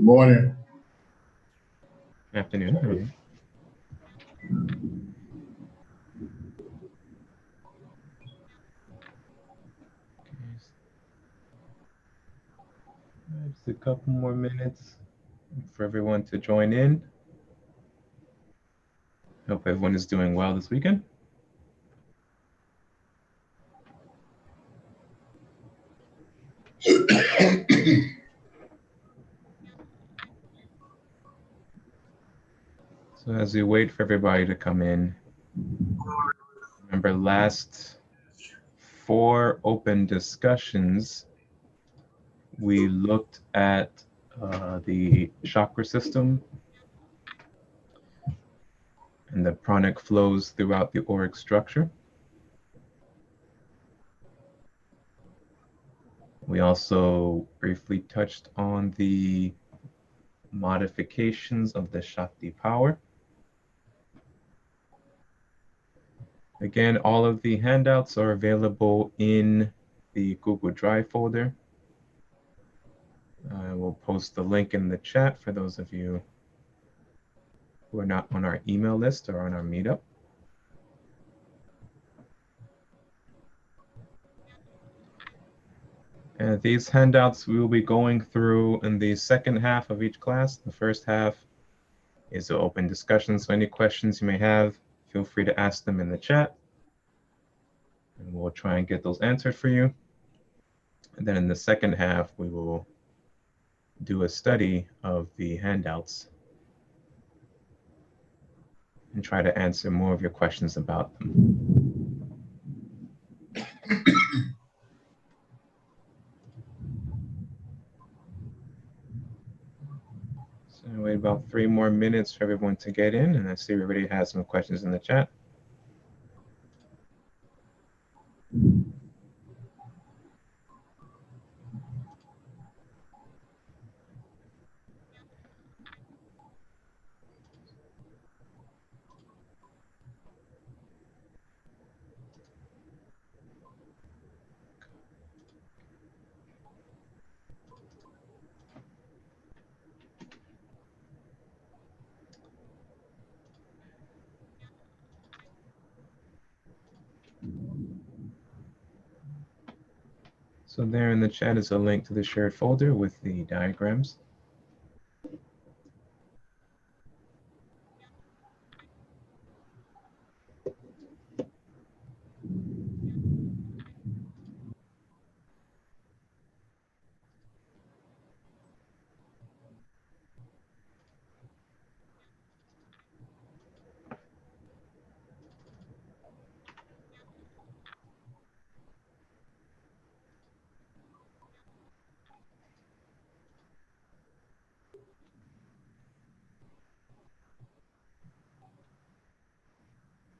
Good morning. Afternoon. How are you? Just a couple more minutes for everyone to join in. Hope everyone is doing well this weekend. So as we wait for everybody to come in, remember last 4 open discussions, we looked at the chakra system and the pranic flows throughout the auric structure. We also briefly touched on the modifications of the Shakti power. Again, all of the handouts are available in the Google Drive folder. I will post the link in the chat for those of you who are not on our email list or on our Meetup. And these handouts we will be going through in the second half of each class. The first half is an open discussion, so any questions you may have, feel free to ask them in the chat. And we'll try and get those answered for you. And then in the second half, we will do a study of the handouts and try to answer more of your questions about them. So wait about 3 more minutes for everyone to get in, and I see everybody has some questions in the chat. So there in the chat is a link to the shared folder with the diagrams.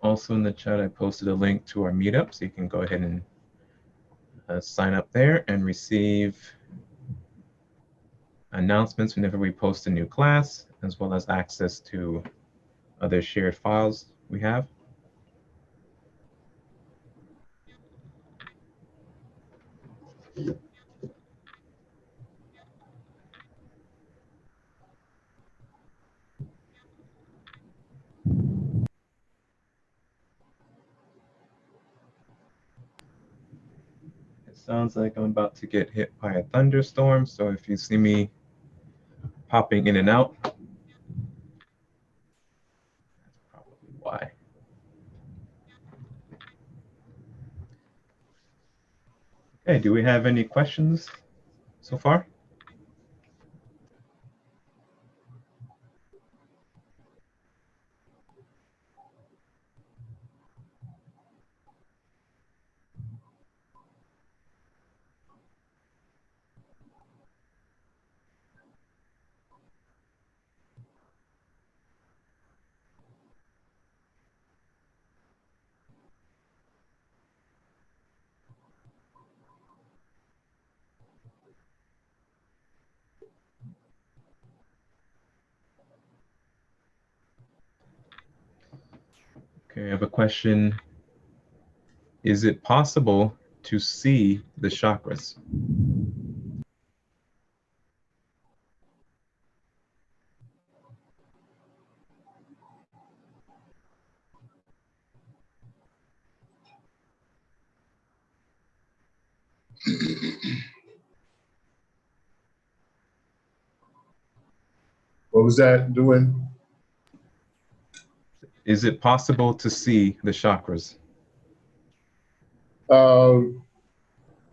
Also in the chat, I posted a link to our Meetup, so you can go ahead and sign up there and receive announcements whenever we post a new class, as well as access to other shared files we have. It sounds like I'm about to get hit by a thunderstorm, so if you see me popping in and out, that's probably why. Okay, do we have any questions so far? Okay, I have a question. Is it possible to see the chakras? What was that doing? Is it possible to see the chakras?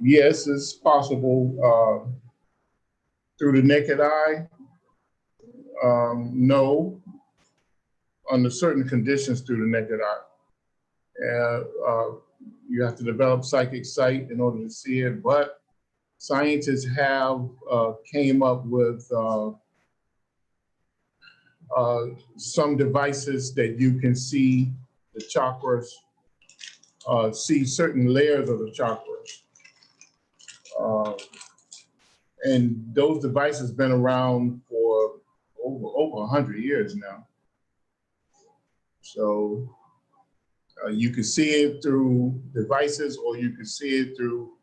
Yes, it's possible through the naked eye. No, under certain conditions through the naked eye. You have to develop psychic sight in order to see it, but scientists have came up with some devices that you can see the chakras, see certain layers of the chakras. And those devices been around for over 100 years now. So you can see it through devices, or you can see it through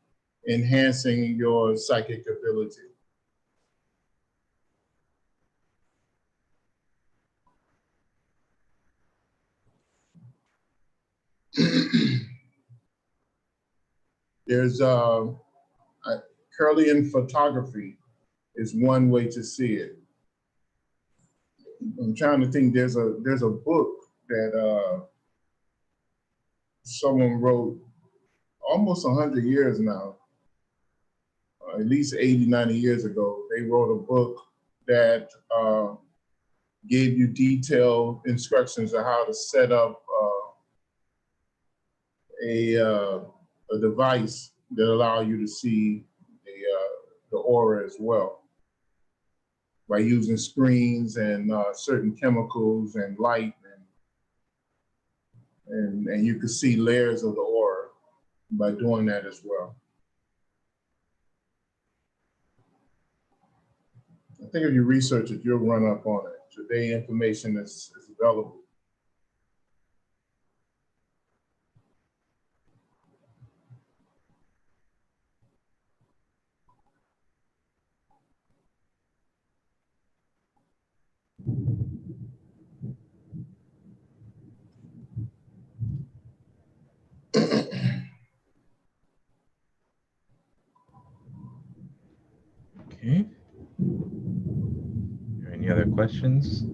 enhancing your psychic ability. There's Kirlian photography is one way to see it. I'm trying to think. There's a book that someone wrote almost 100 years now, at least 80, 90 years ago. They wrote a book that gave you detailed instructions on how to set up a device that allow you to see the aura as well by using screens and certain chemicals and light, and you can see layers of the aura by doing that as well. I think if you research it, you'll run up on it. Today, information is available. Okay. Are any other questions?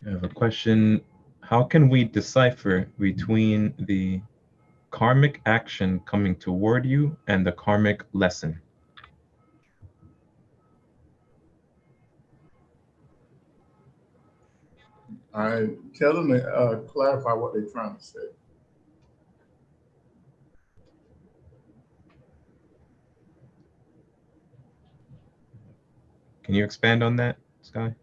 I have a question. How can we decipher between the karmic action coming toward you and the karmic lesson? I tell them to clarify what they're trying to say. Can you expand on that, Sky?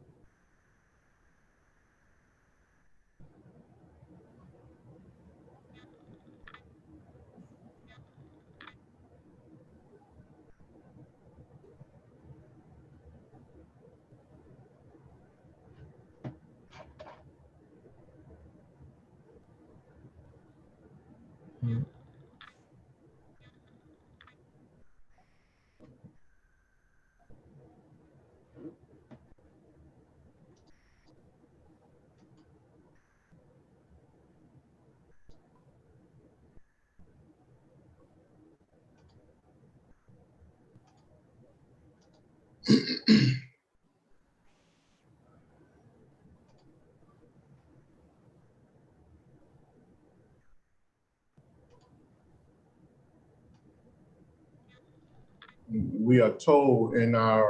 We are told in our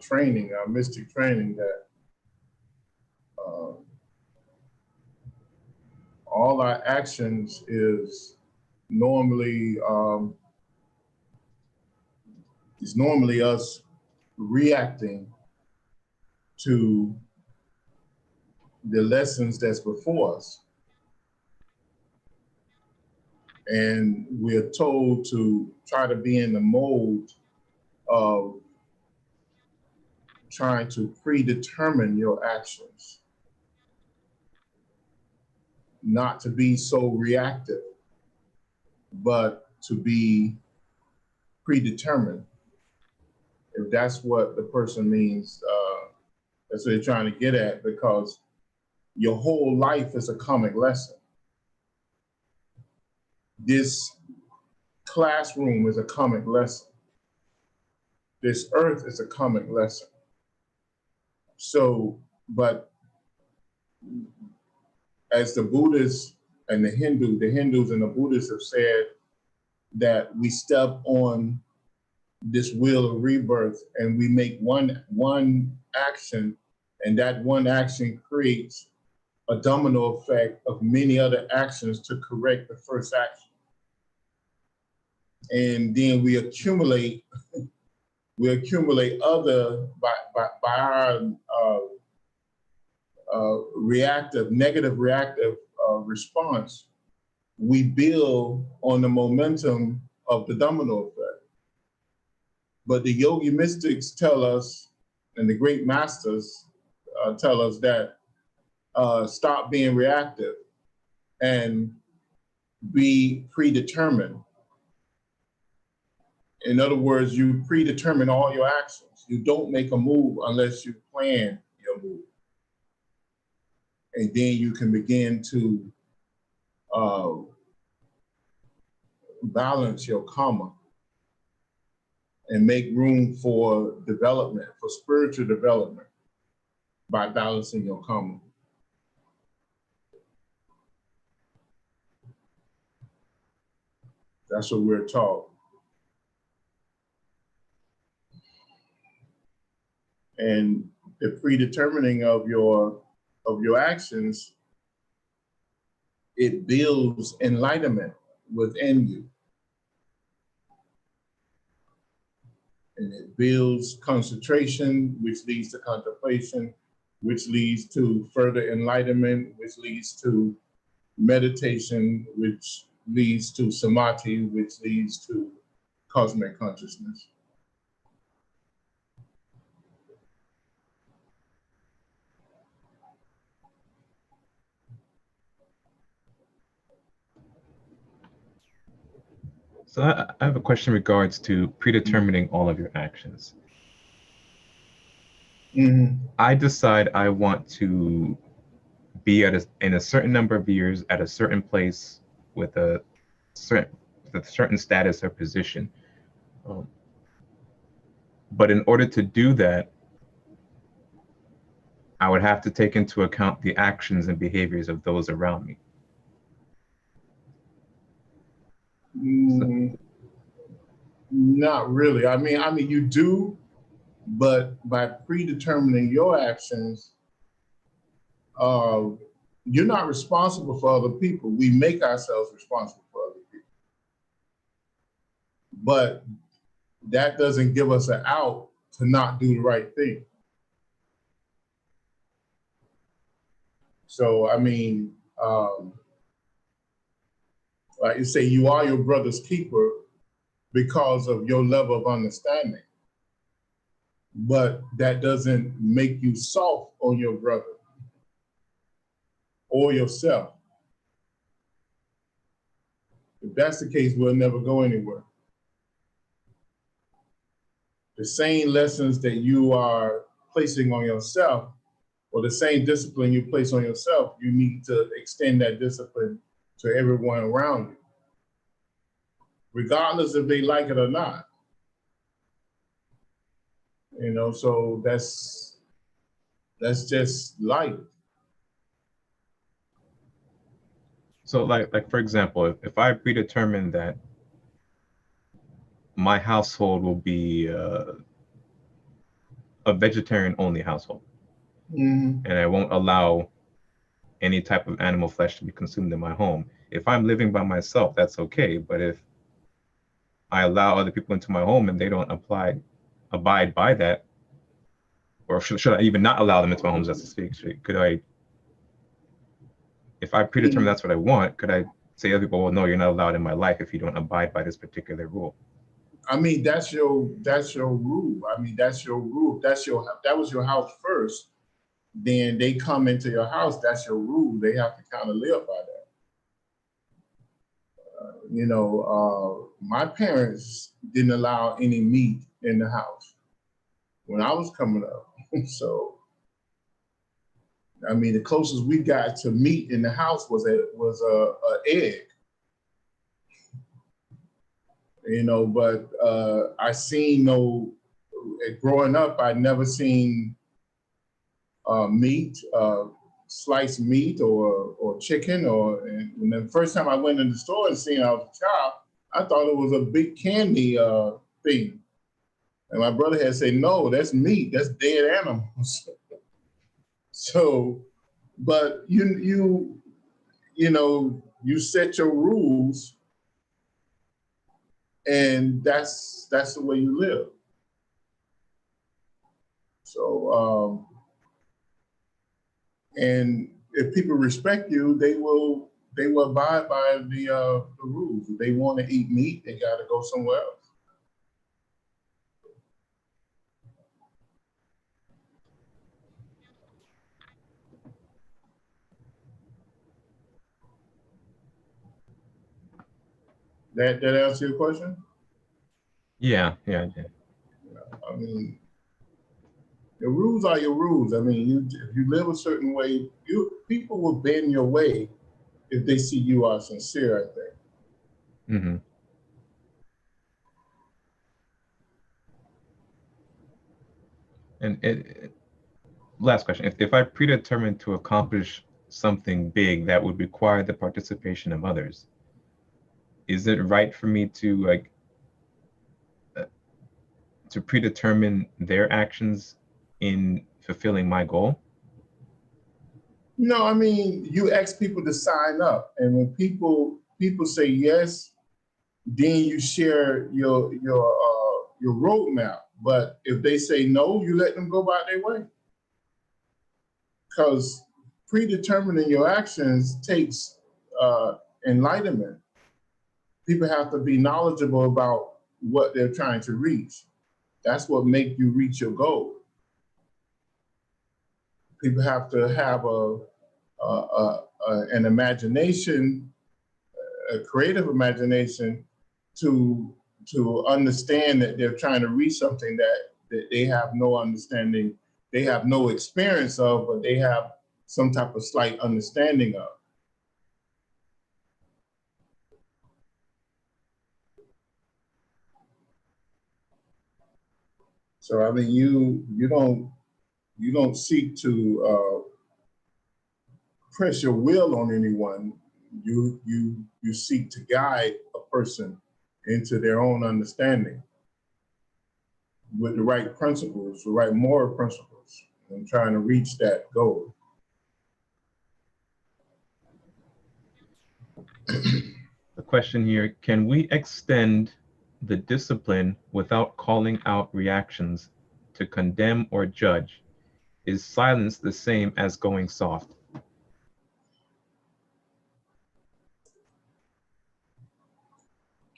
training, our mystic training, that all our actions is normally us reacting to the lessons that's before us. And we're told to try to be in the mode of trying to predetermine your actions, not to be so reactive, but to be predetermined. If that's what the person means, that's what they're trying to get at, because your whole life is a karmic lesson. This classroom is a karmic lesson. This earth is a karmic lesson. So, but as the Buddhists and the Hindus and the Buddhists have said that we step on this wheel of rebirth and we make one action, and that one action creates a domino effect of many other actions to correct the first action. And then we accumulate other by our negative reactive response. We build on the momentum of the domino effect. But the yogi mystics tell us, and the great masters tell us that stop being reactive and be predetermined. In other words, you predetermine all your actions. You don't make a move unless you plan your move. And then you can begin to balance your karma and make room for development, for spiritual development, by balancing your karma. That's what we're taught. And the predetermining of your actions, it builds enlightenment within you. And it builds concentration, which leads to contemplation, which leads to further enlightenment, which leads to meditation, which leads to samadhi, which leads to cosmic consciousness. So I have a question in regards to predetermining all of your actions. Mm-hmm. I decide I want to be in a certain number of years at a certain place with a certain status or position. But in order to do that, I would have to take into account the actions and behaviors of those around me. Not really. I mean, you do, but by predetermining your actions, you're not responsible for other people. We make ourselves responsible for other people. But that doesn't give us an out to not do the right thing. So, I mean, like you say, you are your brother's keeper because of your level of understanding. But that doesn't make you soft on your brother or yourself. If that's the case, we'll never go anywhere. The same lessons that you are placing on yourself, or the same discipline you place on yourself, you need to extend that discipline to everyone around you, regardless if they like it or not. You know, so that's just life. So like for example, if I predetermine that my household will be a vegetarian only household, and I won't allow any type of animal flesh to be consumed in my home. If I'm living by myself, that's okay. But if I allow other people into my home and they don't abide by that, or should I even not allow them into my home, as to speak? Could I, if I predetermine that's what I want, could I say to other people, well, no, you're not allowed in my life if you don't abide by this particular rule? I mean, that's your rule. I mean, that's your rule. That was your house first. Then they come into your house. That's your rule. They have to kind of live by that. You know, my parents didn't allow any meat in the house when I was coming up. So, I mean, the closest we got to meat in the house was a egg. You know, but I seen growing up, I'd never seen meat, sliced meat or chicken, and the first time I went in the store and seen it, I was a child, I thought it was a big candy thing. And my brother had said, no, that's meat, that's dead animals. So, but you know, you set your rules, and that's the way you live. So, and if people respect you, they will abide by the rules. If they want to eat meat, they got to go somewhere else. That answer your question? Yeah. I mean, the rules are your rules. I mean, if you live a certain way, people will bend your way if they see you are sincere, I think. Mm-hmm. And last question: if I predetermine to accomplish something big that would require the participation of others, is it right for me to to predetermine their actions in fulfilling my goal? No, I mean, you ask people to sign up, and when people say yes, then you share your roadmap. But if they say no, you let them go by their way. Because predetermining your actions takes enlightenment. People have to be knowledgeable about what they're trying to reach. That's what makes you reach your goal. People have to have an imagination, a creative imagination, to understand that they're trying to reach something that they have no understanding, they have no experience of, but they have some type of slight understanding of. So I mean, you don't you don't seek to press your will on anyone. You seek to guide a person into their own understanding with the right principles, the right moral principles, and trying to reach that goal. The question here, can we extend the discipline without calling out reactions to condemn or judge? Is silence the same as going soft?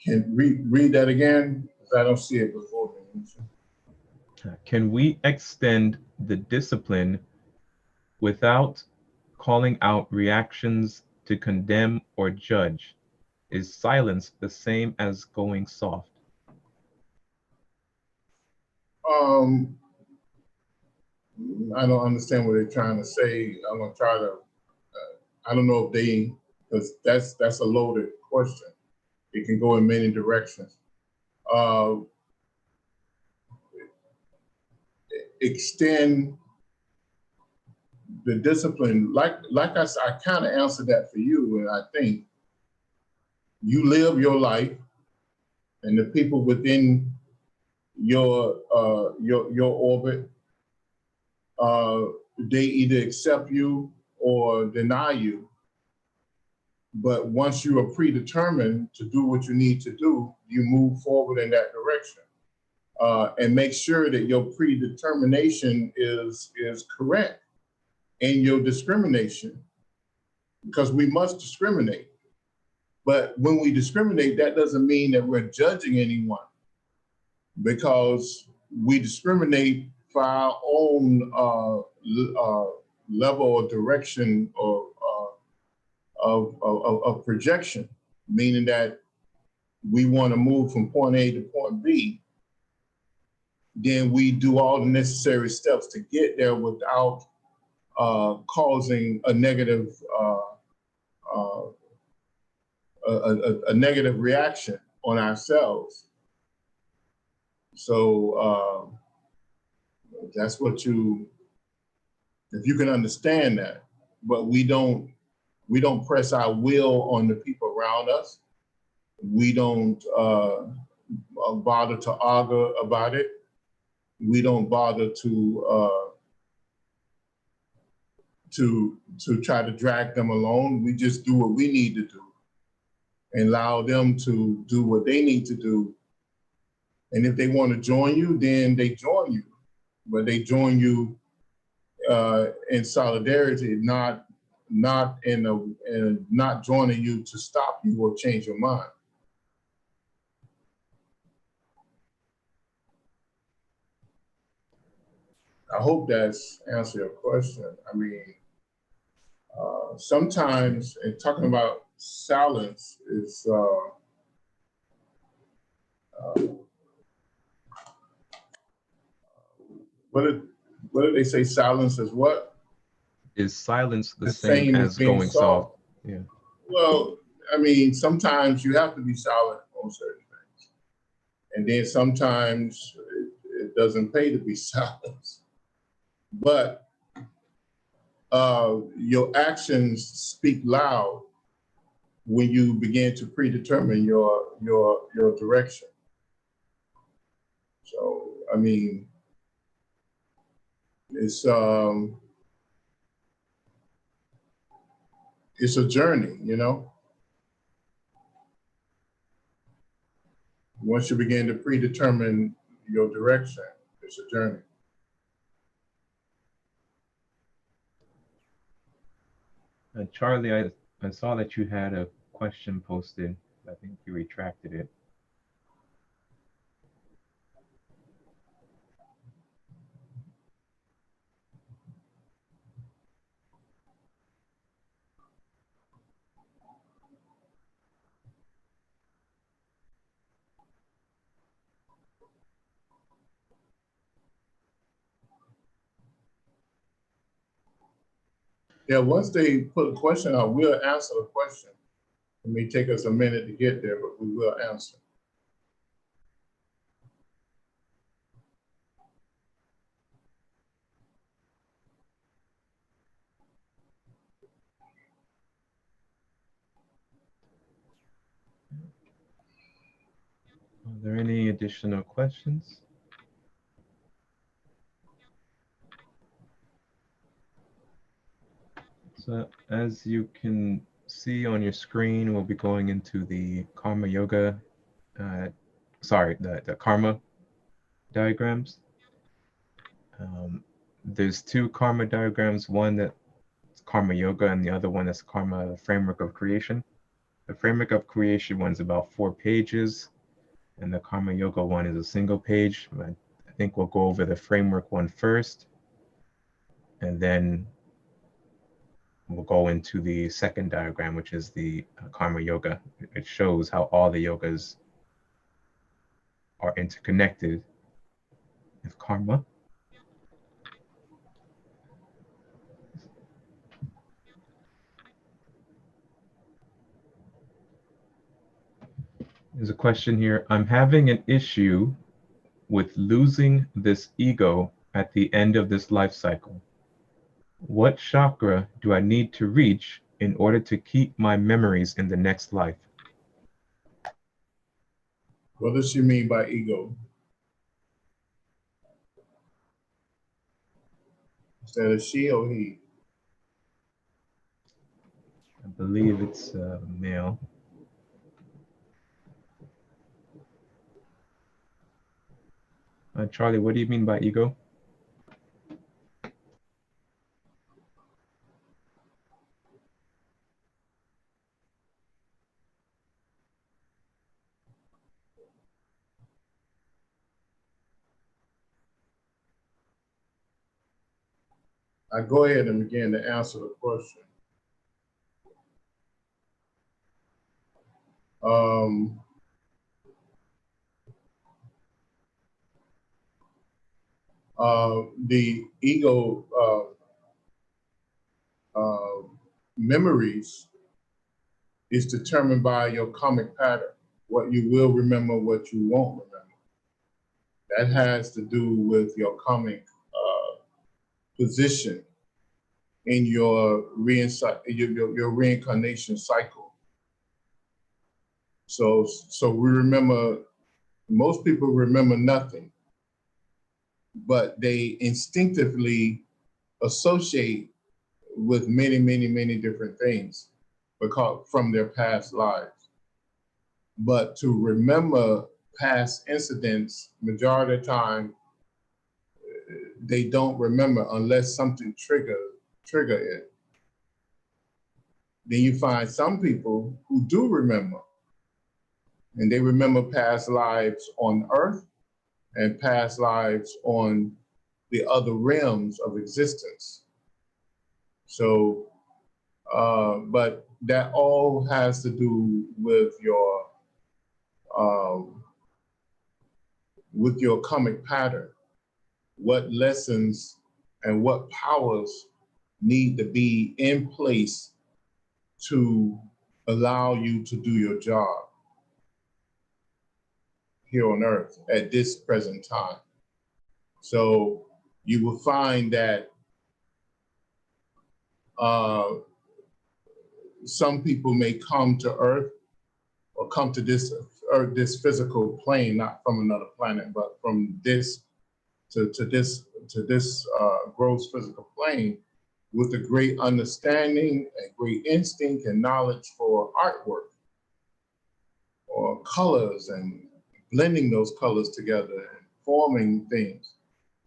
Can read that again? Because I don't see it before me. Can we extend the discipline without calling out reactions to condemn or judge? Is silence the same as going soft? I don't understand what they're trying to say. I'm gonna try to. I don't know if they, because that's a loaded question. It can go in many directions. Extend the discipline, like I kind of answered that for you, and I think you live your life, and the people within your orbit, they either accept you or deny you. But once you are predetermined to do what you need to do, you move forward in that direction, and make sure that your predetermination is correct in your discrimination, because we must discriminate. But when we discriminate, that doesn't mean that we're judging anyone, because we discriminate for our own level or direction of projection, meaning that we want to move from point A to point B. Then we do all the necessary steps to get there without causing a negative a negative reaction on ourselves. So that's what if you can understand that. But we don't press our will on the people around us. We don't bother to argue about it. We don't bother to try to drag them along. We just do what we need to do and allow them to do what they need to do. And if they want to join you, then they join you. But they join you in solidarity, not joining you to stop you or change your mind. I hope that's answered your question. I mean, sometimes, and talking about silence is what did they say? Silence is what? Is silence the same as going soft? Yeah. Well, I mean, sometimes you have to be silent on certain things, and then sometimes it doesn't pay to be silent. But your actions speak loud when you begin to predetermine your direction. So, I mean, it's a journey, you know. Once you begin to predetermine your direction, it's a journey. Charlie, I saw that you had a question posted. I think you retracted it. Yeah, once they put a question out, we'll answer the question. It may take us a minute to get there, but we will answer. additional questions? So as you can see on your screen, we'll be going into the Karma Yoga, the Karma diagrams. There's two Karma diagrams, one that's Karma Yoga and the other one is Karma Framework of Creation. The Framework of Creation one's about 4 pages, and the Karma Yoga one is a single page. I think we'll go over the framework one first, and then we'll go into the second diagram, which is the Karma Yoga. It shows how all the yogas are interconnected with karma. There's a question here. I'm having an issue with losing this ego at the end of this life cycle. What chakra do I need to reach in order to keep my memories in the next life? What does she mean by ego? Is that a she or he? I believe it's male. Charlie, what do you mean by ego? I go ahead and begin to answer the question. The ego memories is determined by your karmic pattern, what you will remember, what you won't remember. That has to do with your karmic position in your reincarnation cycle. So we remember, most people remember nothing, but they instinctively associate with many, many, many different things because from their past lives. But to remember past incidents, majority of the time, they don't remember unless something trigger it. Then you find some people who do remember, and they remember past lives on Earth and past lives on the other realms of existence. So, but that all has to do with your karmic pattern. What lessons and what powers need to be in place to allow you to do your job here on Earth at this present time. So you will find that some people may come to Earth or come to this Earth, this physical plane, not from another planet, but from this to this gross physical plane with a great understanding and great instinct and knowledge for artwork or colors and blending those colors together and forming things.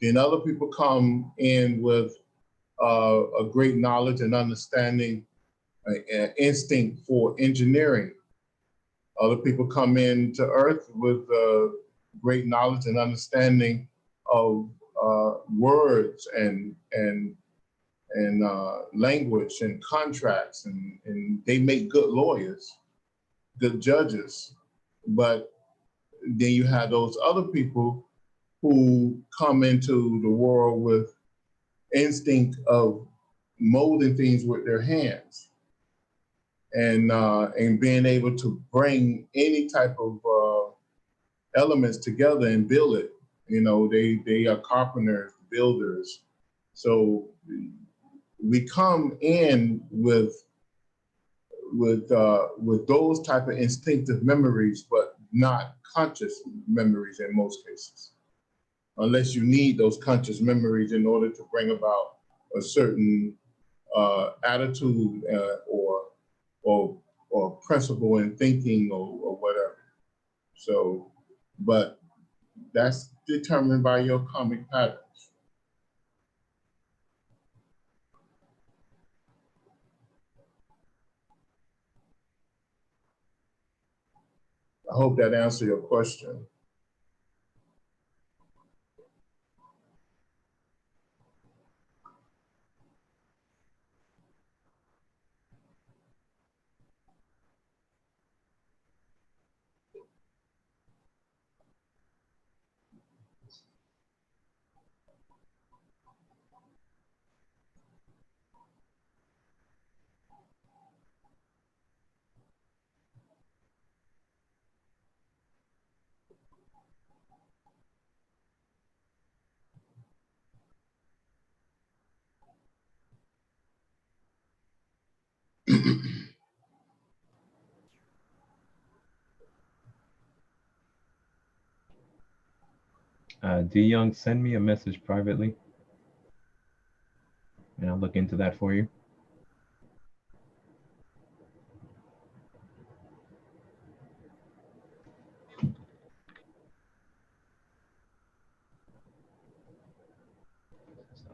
Then other people come in with a great knowledge and understanding, an instinct for engineering. Other people come into Earth with great knowledge and understanding of words and language and contracts, and they make good lawyers, good judges. But then you have those other people who come into the world with instinct of molding things with their hands and being able to bring any type of elements together and build it. You know, they are carpenters, builders. So we come in with those type of instinctive memories, but not conscious memories in most cases, unless you need those conscious memories in order to bring about a certain attitude or principle in thinking or whatever. So, but that's determined by your karmic patterns. I hope that answered your question. D Young, send me a message privately, and I'll look into that for you.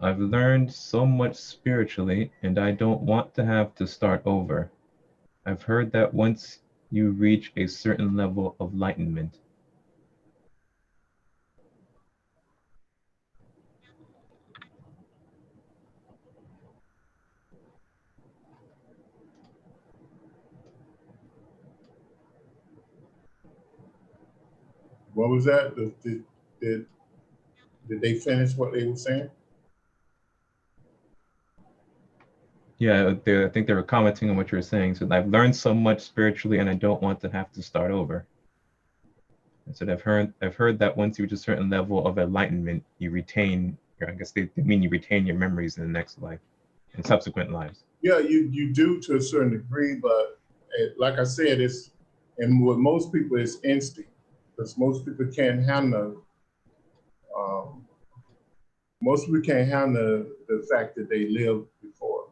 I've learned so much spiritually, and I don't want to have to start over. I've heard that once you reach a certain level of enlightenment. What was that? Did they finish what they were saying? Yeah, I think they were commenting on what you were saying. So I've learned so much spiritually, and I don't want to have to start over. I said I've heard that once you reach a certain level of enlightenment, you retain. I guess they mean you retain your memories in the next life, in subsequent lives. Yeah, you do to a certain degree, but like I said, and with most people, it's instinct, because most people can't handle. Most people can't handle the fact that they lived before.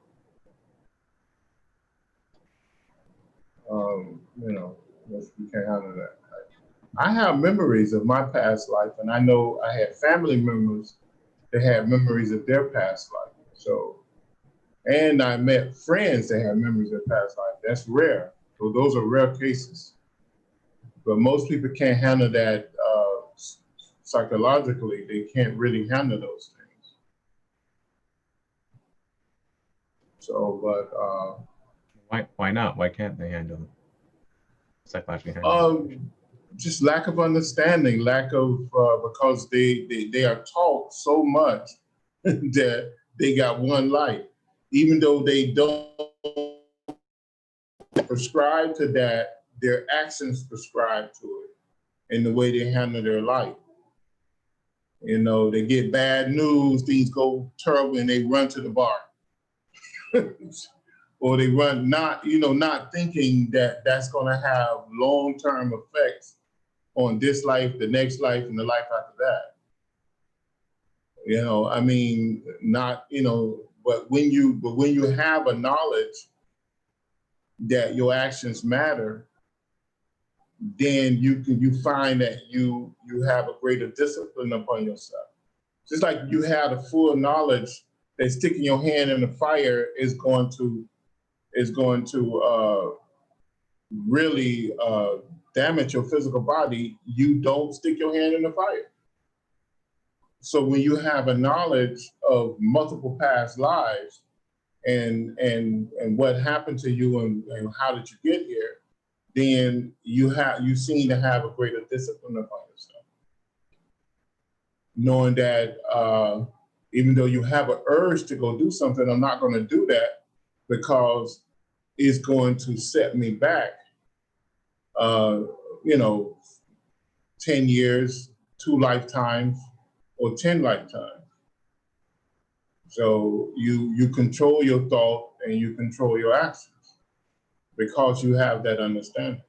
Most people can't handle that. I have memories of my past life, and I know I had family members that had memories of their past life. So, and I met friends that had memories of past life. That's rare. So those are rare cases. But most people can't handle that psychologically. They can't really handle those things. So, but why not? Why can't they handle them? Psychologically handle them? Just lack of understanding, lack of because they are taught so much that they got one life, even though they don't prescribe to that, their actions prescribe to it in the way they handle their life. You know, they get bad news, things go terrible, and they run to the bar. Or they run not thinking that that's going to have long-term effects on this life, the next life, and the life after that. You know, I mean, not, but when you have a knowledge that your actions matter, then you find that you have a greater discipline upon yourself. Just like you have the full knowledge that sticking your hand in the fire is going to really damage your physical body, you don't stick your hand in the fire. So when you have a knowledge of multiple past lives and what happened to you and how did you get here, then you seem to have a greater discipline upon yourself. Knowing that even though you have an urge to go do something, I'm not going to do that because it's going to set me back, 10 years, 2 lifetimes, or 10 lifetimes. So you control your thought and you control your actions because you have that understanding.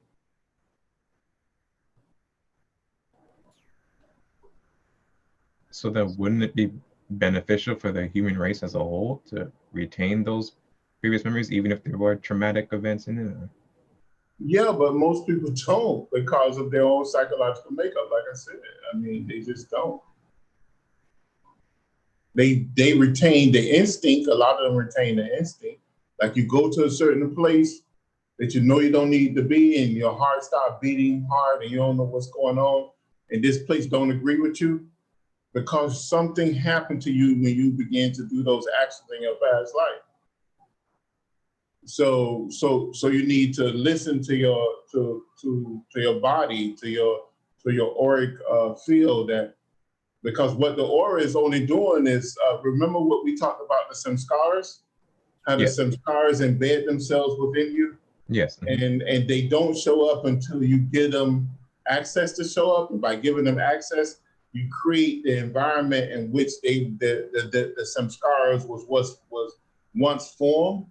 So then wouldn't it be beneficial for the human race as a whole to retain those previous memories, even if there were traumatic events in it? Yeah, but most people don't because of their own psychological makeup. Like I said, I mean, they just don't. They retain the instinct. A lot of them retain the instinct. Like you go to a certain place that you know you don't need to be, and your heart starts beating hard, and you don't know what's going on, and this place don't agree with you because something happened to you when you began to do those actions in your past life. So you need to listen to your body, to your auric field, that because what the aura is only doing is remember what we talked about, the samskaras, how the Yes. samskaras embed themselves within you. Yes. And they don't show up until you give them access to show up. And by giving them access, you create the environment in which the samskaras was once formed.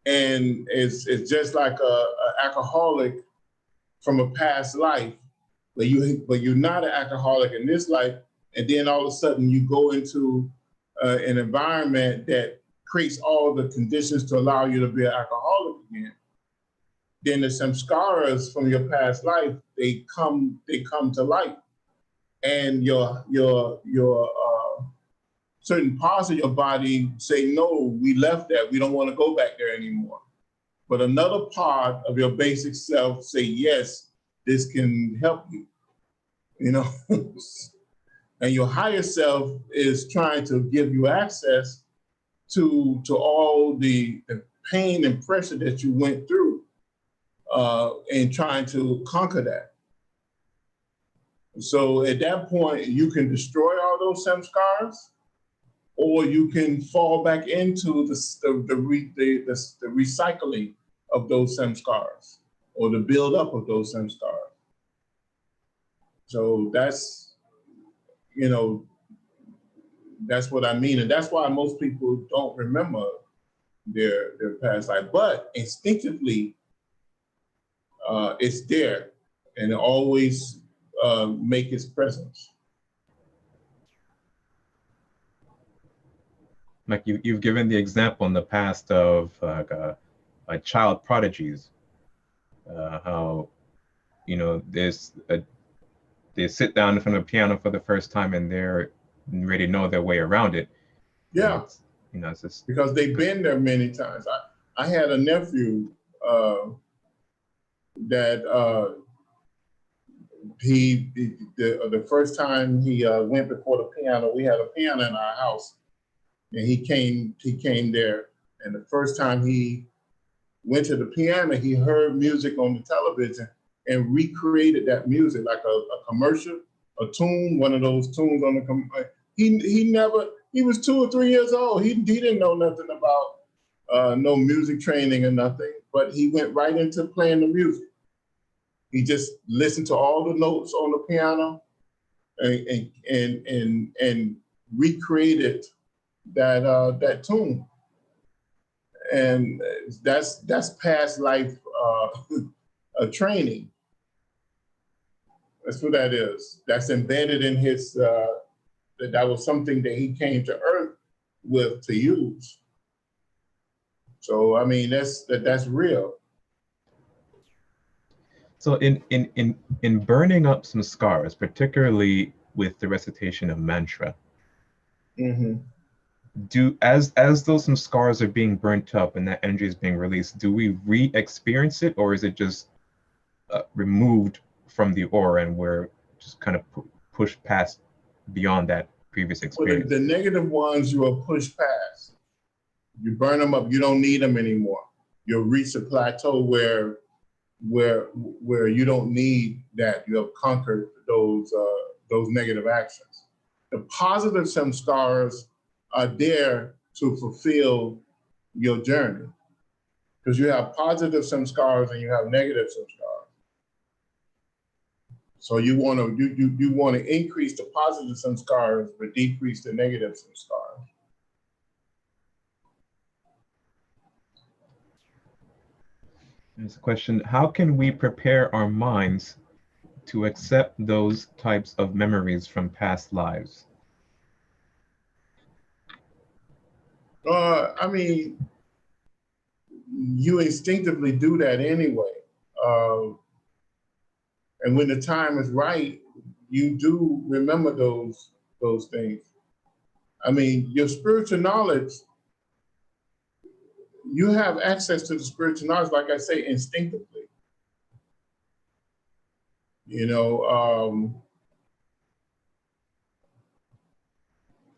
And it's just like a alcoholic from a past life, but you're not an alcoholic in this life, and then all of a sudden you go into an environment that creates all the conditions to allow you to be an alcoholic again. Then the samskaras from your past life, they come to light, and your certain parts of your body say, no, we left that, we don't want to go back there anymore. But another part of your basic self say, yes, this can help you, you know. And your higher self is trying to give you access to all the pain and pressure that you went through, and trying to conquer that. So at that point, you can destroy all those samskaras, or you can fall back into the recycling of those samskaras, or the buildup of those samskaras. So that's what I mean, and that's why most people don't remember their past life, but instinctively, it's there, and it always make its presence. Like you've given the example in the past of child prodigies, how they sit down in front of a piano for the first time and they're ready to know their way around it. Yeah, it's just because they've been there many times. I had a nephew that the first time he went before the piano, we had a piano in our house, and he came there, and the first time he went to the piano, he heard music on the television and recreated that music like a commercial, a tune, one of those tunes on the. He was 2 or 3 years old. He didn't know nothing about no music training or nothing, but he went right into playing the music. He just listened to all the notes on the piano and recreated that tune. And that's past life training. That's what that is. That's embedded in his. That was something that he came to Earth with to use. So I mean, that's real. So in burning up some scars, particularly with the recitation of mantra, Mm-hmm. as those some scars are being burnt up and that energy is being released, do we re-experience it, or is it just removed from the aura and we're just kind of pushed past beyond that previous experience? Well, the negative ones you are pushed past. You burn them up. You don't need them anymore. You'll reach a plateau where you don't need that. You have conquered those negative actions. The positive samskaras are there to fulfill your journey, because you have positive samskaras and you have negative samskaras. So you want to increase the positive samskaras but decrease the negative samskaras. There's a question: how can we prepare our minds to accept those types of memories from past lives? I mean, you instinctively do that anyway. And when the time is right, you do remember those things. I mean, your spiritual knowledge, you have access to the spiritual knowledge, like I say, instinctively. You know,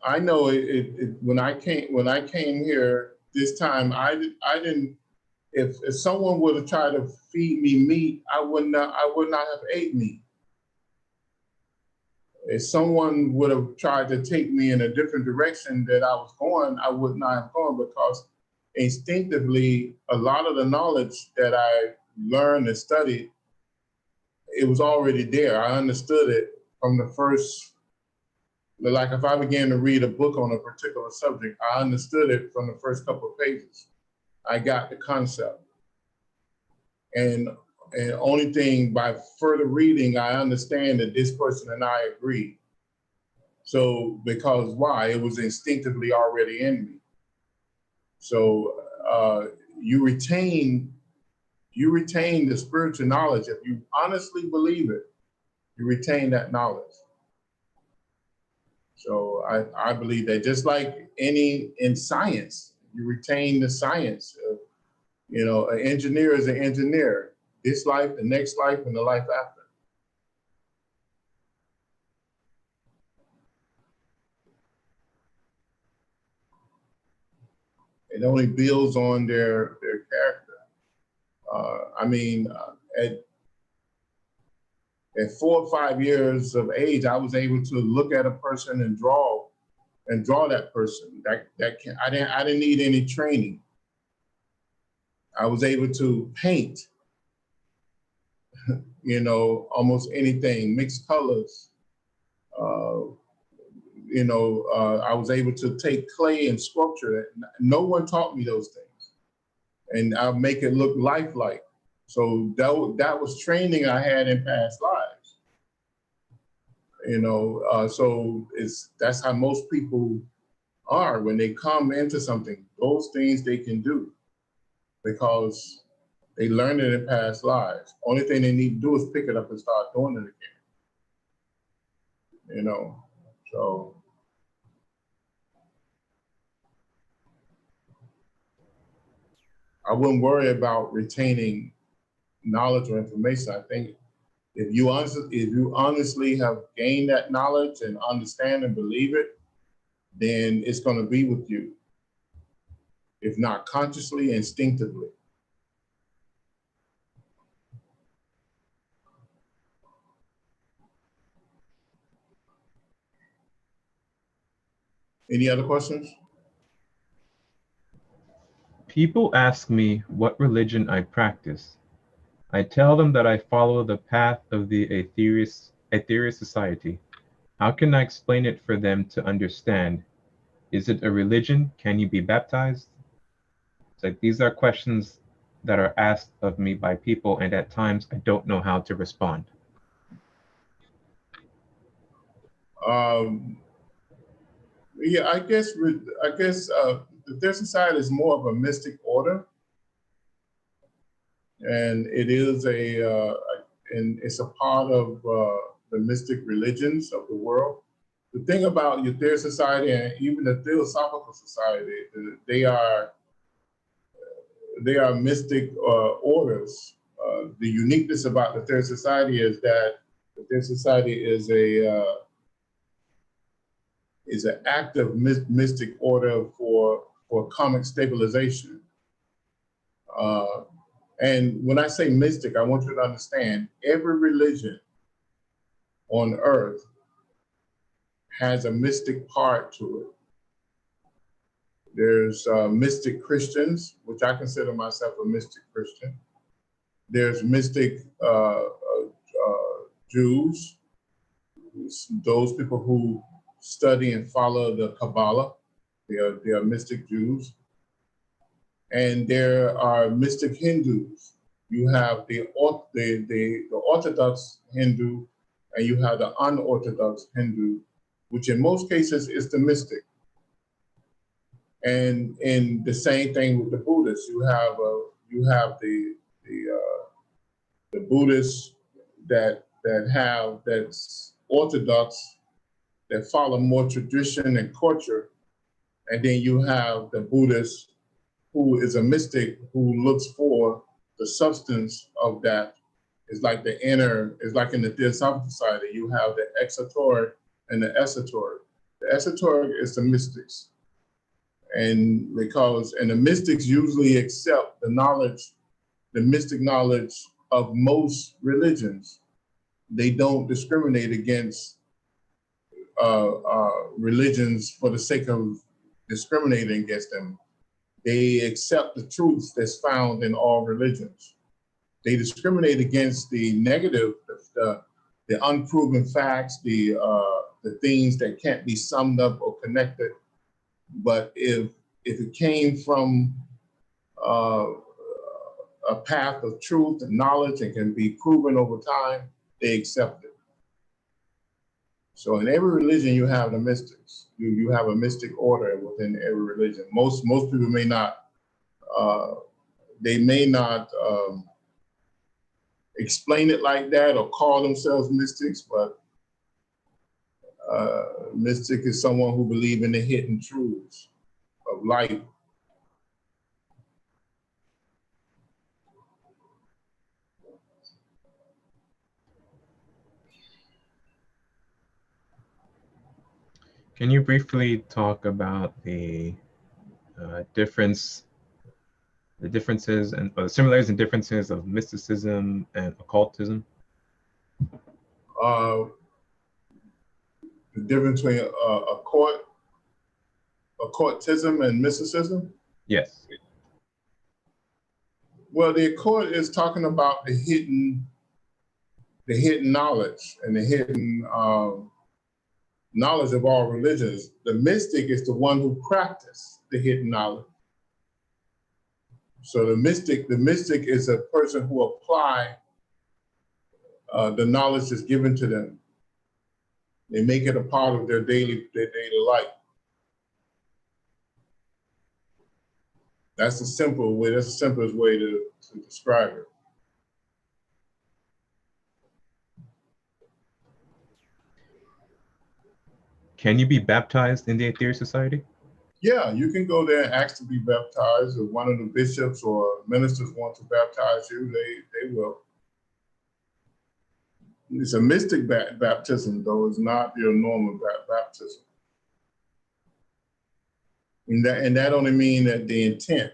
I know when I came here this time, I didn't. If someone would have tried to feed me meat, I would not have ate meat. If someone would have tried to take me in a different direction that I was going, I would not have gone, because instinctively, a lot of the knowledge that I learned and studied, it was already there. I understood it from the first, like if I began to read a book on a particular subject, I understood it from the first couple of pages. I got the concept. And only thing, by further reading, I understand that this person and I agree. So because why? It was instinctively already in me. So you retain the spiritual knowledge. If you honestly believe it, you retain that knowledge. So I believe that, just like in science, you retain the science. You know, an engineer is an engineer. This life, the next life, and the life after. It only builds on their character. I mean, at 4 or 5 years of age, I was able to look at a person and draw that person. I didn't need any training. I was able to paint, you know, almost anything, mixed colors. You know, I was able to take clay and sculpture it. No one taught me those things, and I'll make it look lifelike. So that was training I had in past lives. You know, so that's how most people are when they come into something. Those things they can do because they learned it in past lives. Only thing they need to do is pick it up and start doing it again. You know, so. I wouldn't worry about retaining knowledge or information. I think if you honestly have gained that knowledge and understand and believe it, then it's going to be with you. If not consciously, instinctively. Any other questions? People ask me what religion I practice. I tell them that I follow the path of the atheist society. How can I explain it for them to understand? Is it a religion? Can you be baptized? It's like these are questions that are asked of me by people, and at times I don't know how to respond. Yeah, I guess the Theist Society is more of a mystic order, and it's a part of the mystic religions of the world. The thing about your Theist Society and even the Theosophical Society, they are mystic orders. The uniqueness about the Theist Society is that the Theist Society is an active mystic order for karmic stabilization. And when I say mystic, I want you to understand every religion on earth has a mystic part to it. There's mystic Christians, which I consider myself a mystic Christian. There's mystic Jews, those people who study and follow the Kabbalah. They are mystic Jews. And there are mystic Hindus. You have the Orthodox Hindu, and you have the unorthodox Hindu, which in most cases is the mystic. And in the same thing with the Buddhists, you have the Buddhists that's orthodox, that follow more tradition and culture, and then you have the Buddhist who is a mystic who looks for the substance of that. It's like the inner, it's like in the Theosophical Society, you have the exoteric and the esoteric. The esoteric is the mystics. And the mystics usually accept the knowledge, the mystic knowledge of most religions. They don't discriminate against religions for the sake of discriminating against them. They accept the truth that's found in all religions. They discriminate against the negative, the unproven facts, the things that can't be summed up or connected. But if it came from a path of truth and knowledge and can be proven over time, they accept it. So in every religion, you have the mystics. You have a mystic order within every religion. Most people may not, explain it like that or call themselves mystics, but mystic is someone who believes in the hidden truths of life. Can you briefly talk about the differences and similarities and differences of mysticism and occultism? The difference between occultism and mysticism? Yes. Well, the occult is talking about the hidden knowledge and the hidden knowledge of all religions. The mystic is the one who practices the hidden knowledge. So the mystic is a person who apply the knowledge that's given to them. They make it a part of their daily life. That's the simple way. That's the simplest way to describe it. Can you be baptized in the Aetherius Society? Yeah, you can go there and ask to be baptized. If one of the bishops or ministers want to baptize you, they will. It's a mystic baptism, though. It's not your normal baptism. And that only means that the intent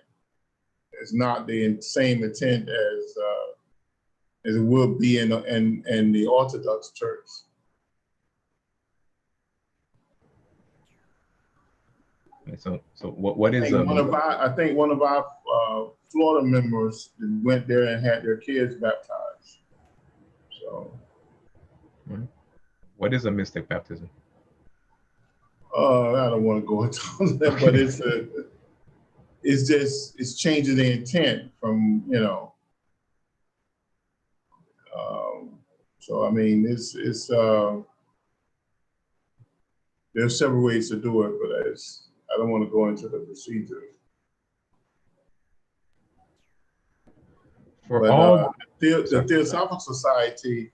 is not the same intent as it would be in the Orthodox Church. Okay, so what is I think one of our Florida members went there and had their kids baptized. So. What is a mystic baptism? I don't want to go into that, but it's changing the intent from, so I mean, there's several ways to do it, but I don't want to go into the procedure. The Theosophical Society,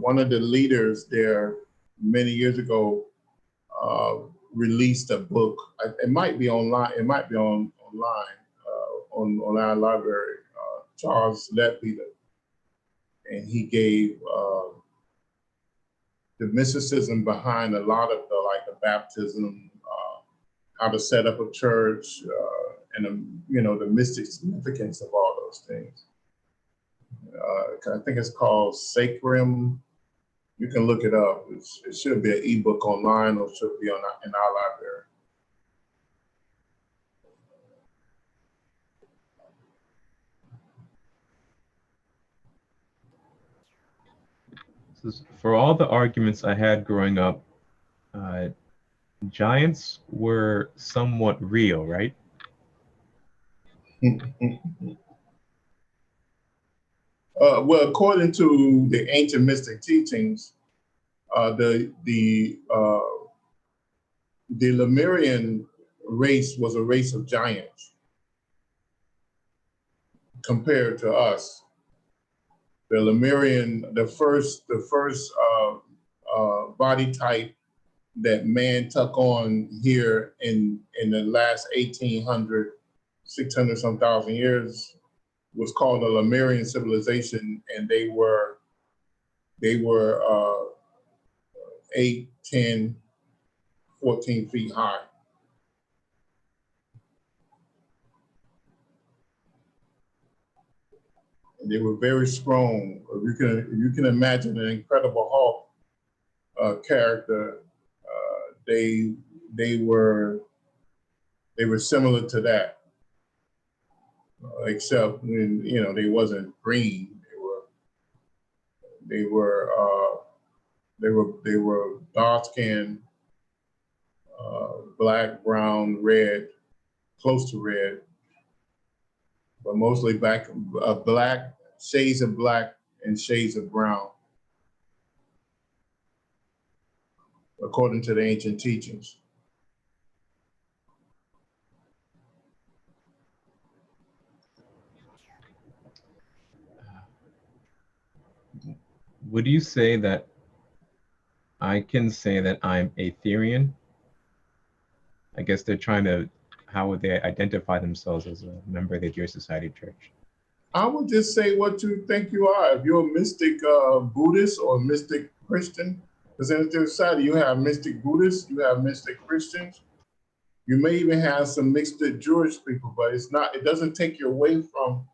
one of the leaders there many years ago released a book. It might be online. It might be online on our library. Charles Leadbeater, and he gave the mysticism behind a lot of the baptism, how to set up a church, and the mystic significance of all those things. I think it's called Sacrum. You can look it up. It should be an ebook online, or it should be in our library. For all the arguments I had growing up, giants were somewhat real, right? Well, according to the ancient mystic teachings, the Lemurian race was a race of giants compared to us. The Lemurian, the first body type that man took on here in the last 1800, 600 some thousand years was called the Lemurian civilization, and they were 8, 10, 14 feet high. And they were very strong. You can imagine an Incredible Hulk character. They were similar to that, except when they wasn't green. They were dark skinned, black, brown, red, close to red, but mostly black, shades of black and shades of brown, according to the ancient teachings. Would you say that I can say that I'm Aetherian? I guess they're trying to, how would they identify themselves as a member of the Jewish Society Church? I would just say what you think you are. If you're a mystic Buddhist or a mystic Christian, because in the society you have mystic Buddhists, you have mystic Christians, you may even have some mixed Jewish people, but it doesn't take you away from,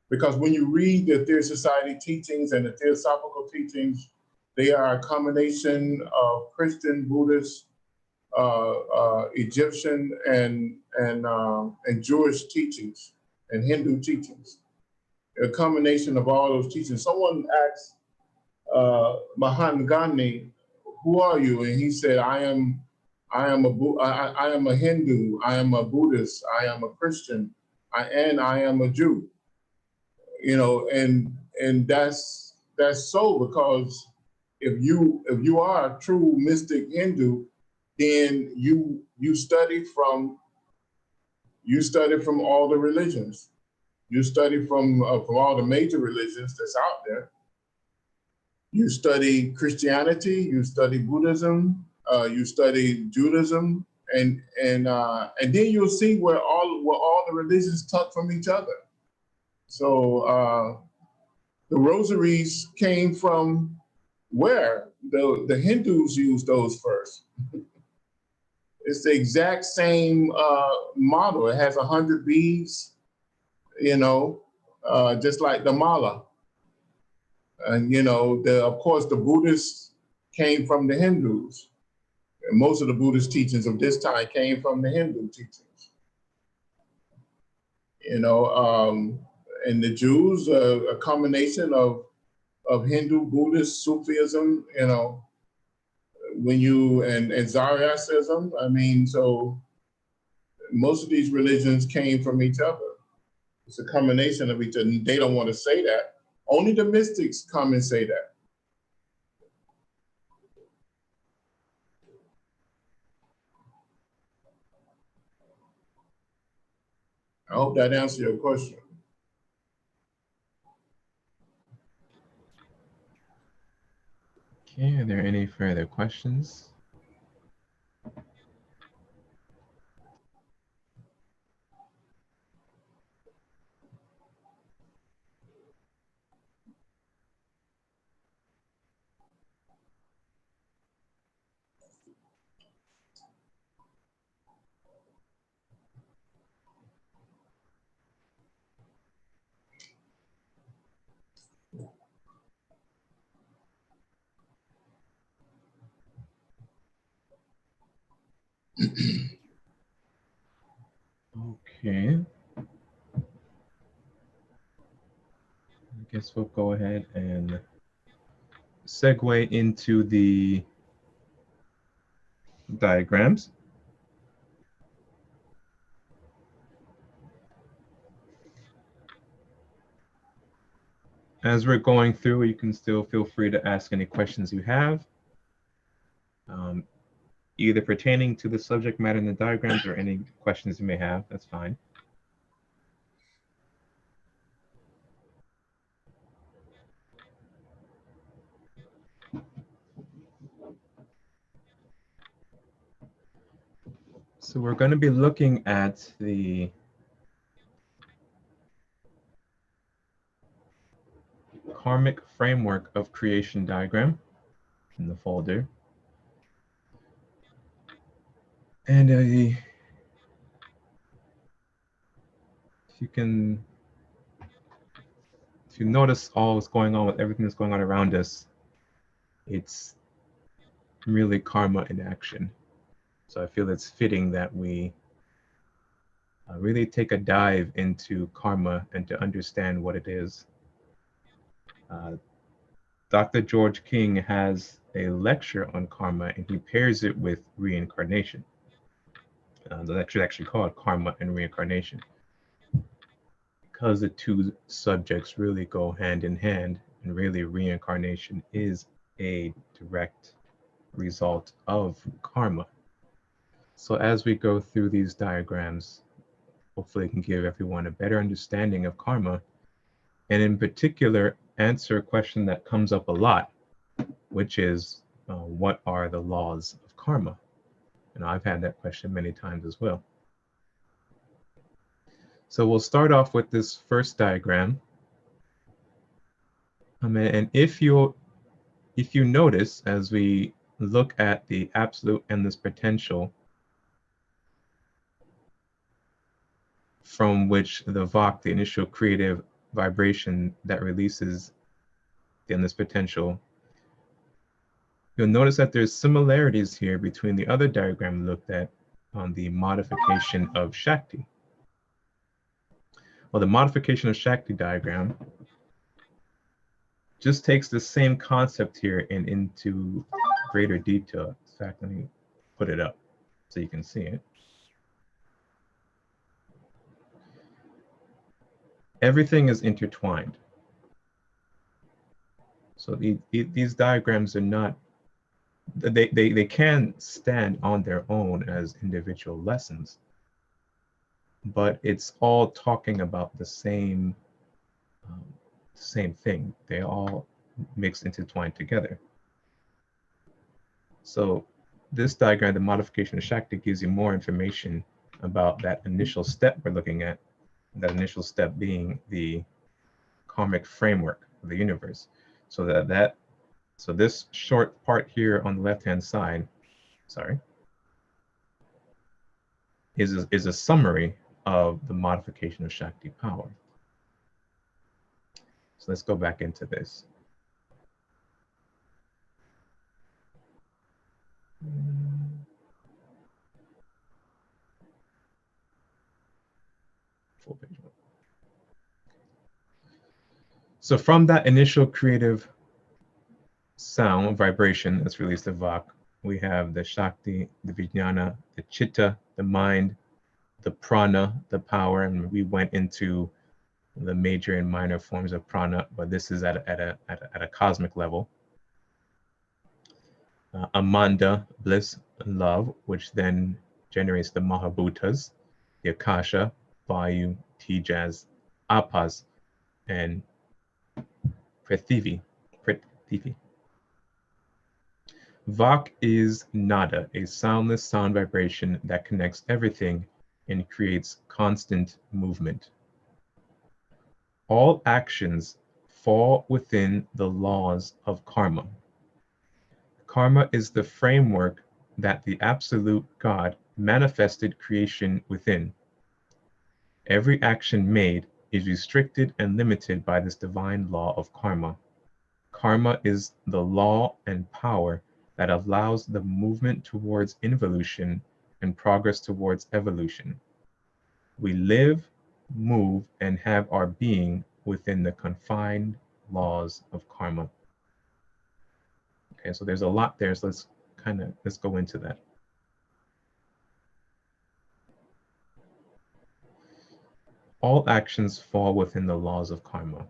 because when you read the Theosophical Society teachings and the Theosophical teachings, they are a combination of Christian, Buddhist, Egyptian, and Jewish teachings and Hindu teachings. A combination of all those teachings. Someone asked Mahatma Gandhi, "Who are you?" And he said, "I am a Hindu. I am a Buddhist. I am a Christian, and I am a Jew." And that's so, because if you are a true mystic Hindu, then you study from all the religions. You study from all the major religions that's out there. You study Christianity, you study Buddhism, you study Judaism, and then you'll see where all the religions tuck from each other. So the rosaries came from where? The Hindus used those first. It's the exact same model. It has 100 beads, just like the mala. And of course, the Buddhists came from the Hindus. And most of the Buddhist teachings of this time came from the Hindu teachings. And the Jews, a combination of Hindu, Buddhist, Sufism, and Zoroastrianism. I mean, so most of these religions came from each other. It's a combination of each other. They don't want to say that. Only the mystics come and say that. I hope that answers your question. Okay, are there any further questions? Okay. I guess we'll go ahead and segue into the diagrams. as we're going through, you can still feel free to ask any questions you have, either pertaining to the subject matter in the diagrams or any questions you may have. That's fine. So we're going to be looking at the karmic framework of creation diagram in the folder. And if you notice all what's going on with everything that's going on around us, it's really karma in action. So I feel it's fitting that we really take a dive into karma and to understand what it is. Dr. George King has a lecture on karma, and he pairs it with reincarnation. The lecture is actually called Karma and Reincarnation, because the two subjects really go hand in hand, and really reincarnation is a direct result of karma. So as we go through these diagrams, hopefully it can give everyone a better understanding of karma, and in particular, answer a question that comes up a lot, which is, what are the laws of karma? And I've had that question many times as well. So we'll start off with this first diagram. And if you notice, as we look at the absolute endless potential from which the Vak, the initial creative vibration that releases the endless potential, you'll notice that there's similarities here between the other diagram we looked at on the modification of Shakti. Well, the modification of Shakti diagram just takes the same concept here and into greater detail. In fact, let me put it up so you can see it. Everything is intertwined. So these diagrams are not, they can stand on their own as individual lessons, but it's all talking about the same thing. They all mix intertwined together. So this diagram, the modification of Shakti, gives you more information about that initial step we're looking at, that initial step being the karmic framework of the universe. So so this short part here on the left-hand side, is a summary of the modification of Shakti power. So let's go back into this. Full page. So from that initial creative sound, vibration that's released the Vak, we have the Shakti, the Vijnana, the Chitta, the mind, the Prana, the power, and we went into the major and minor forms of prana, but this is at a cosmic level. Amanda, bliss, love, which then generates the Mahabhutas, the Akasha, Vayu, Tejas, Apas, and Prithivi. Vak is nada, a soundless sound vibration that connects everything and creates constant movement. All actions fall within the laws of karma. Karma is the framework that the absolute God manifested creation within. Every action made is restricted and limited by this divine law of karma. Karma is the law and power that allows the movement towards involution and progress towards evolution. We live, move, and have our being within the confined laws of karma. Okay, so there's a lot there, so let's go into that. All actions fall within the laws of karma.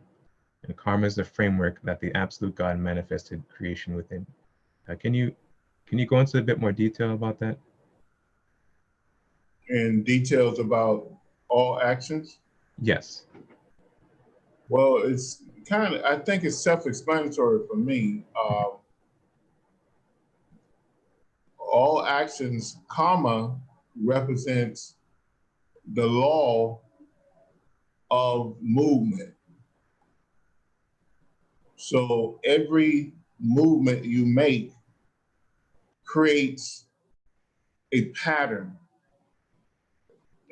And karma is the framework that the absolute God manifested creation within. Can you go into a bit more detail about that? And details about all actions? Yes. Well, it's kind of, I think it's self-explanatory for me. All actions, karma represents the law of movement. So every movement you make creates a pattern,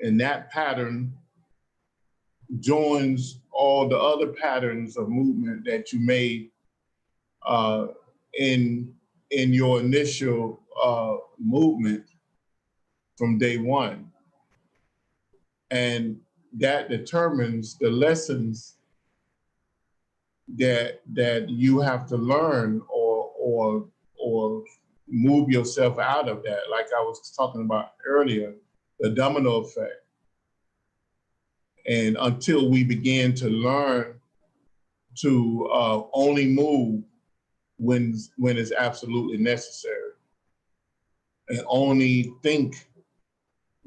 and that pattern joins all the other patterns of movement that you made uh, in your initial movement from day one, and that determines the lessons that you have to learn or move yourself out of that. Like I was talking about earlier, the domino effect. And until we begin to learn to only move when it's absolutely necessary, and only think,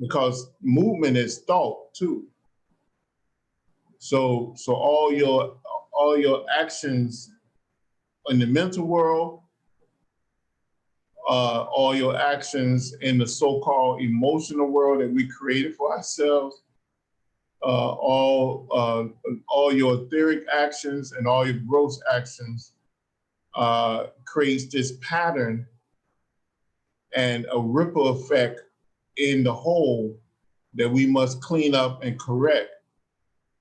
because movement is thought too. So all your actions in the mental world, all your actions in the so-called emotional world that we created for ourselves, all your etheric actions and all your gross actions creates this pattern and a ripple effect in the whole that we must clean up and correct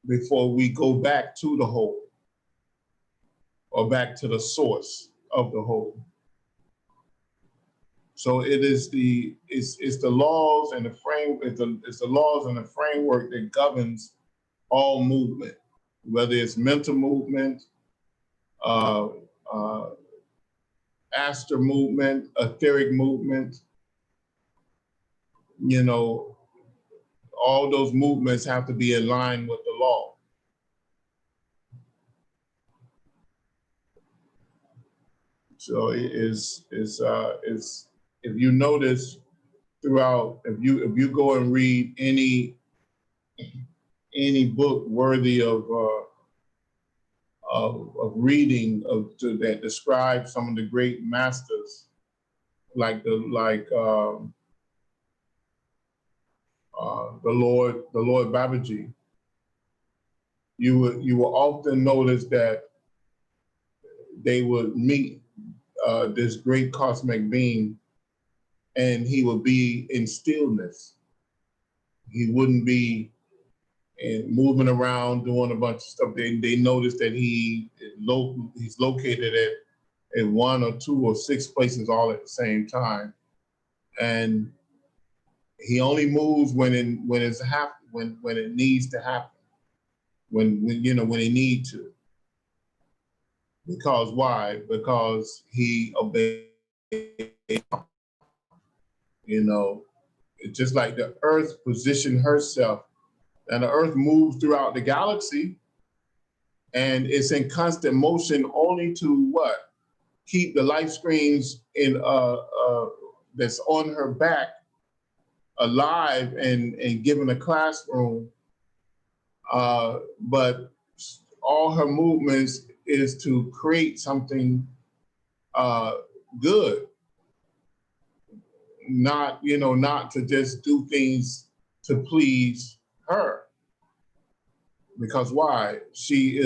before we go back to the whole or back to the source of the whole. So it is it's the laws and the frame, it's the laws and the framework that governs all movement, whether it's mental movement, uh, uh, astral movement, etheric movement, you know, all those movements have to be in line with the law. So it is if you notice throughout, if you go and read any book worthy of reading that describes some of the great masters, like the Lord Babaji, you will often notice that they would meet this great cosmic being, and he would be in stillness. He wouldn't be moving around doing a bunch of stuff. They noticed that he's located at one or two or six places all at the same time, and he only moves when it needs to happen, when he need to. Because why? Because he obeys. It's just like the Earth positioned herself, and the Earth moves throughout the galaxy, and it's in constant motion only to what? Keep the life streams in that's on her back alive and given a classroom. But all her movements is to create something good, not to just do things to please her. Because why? She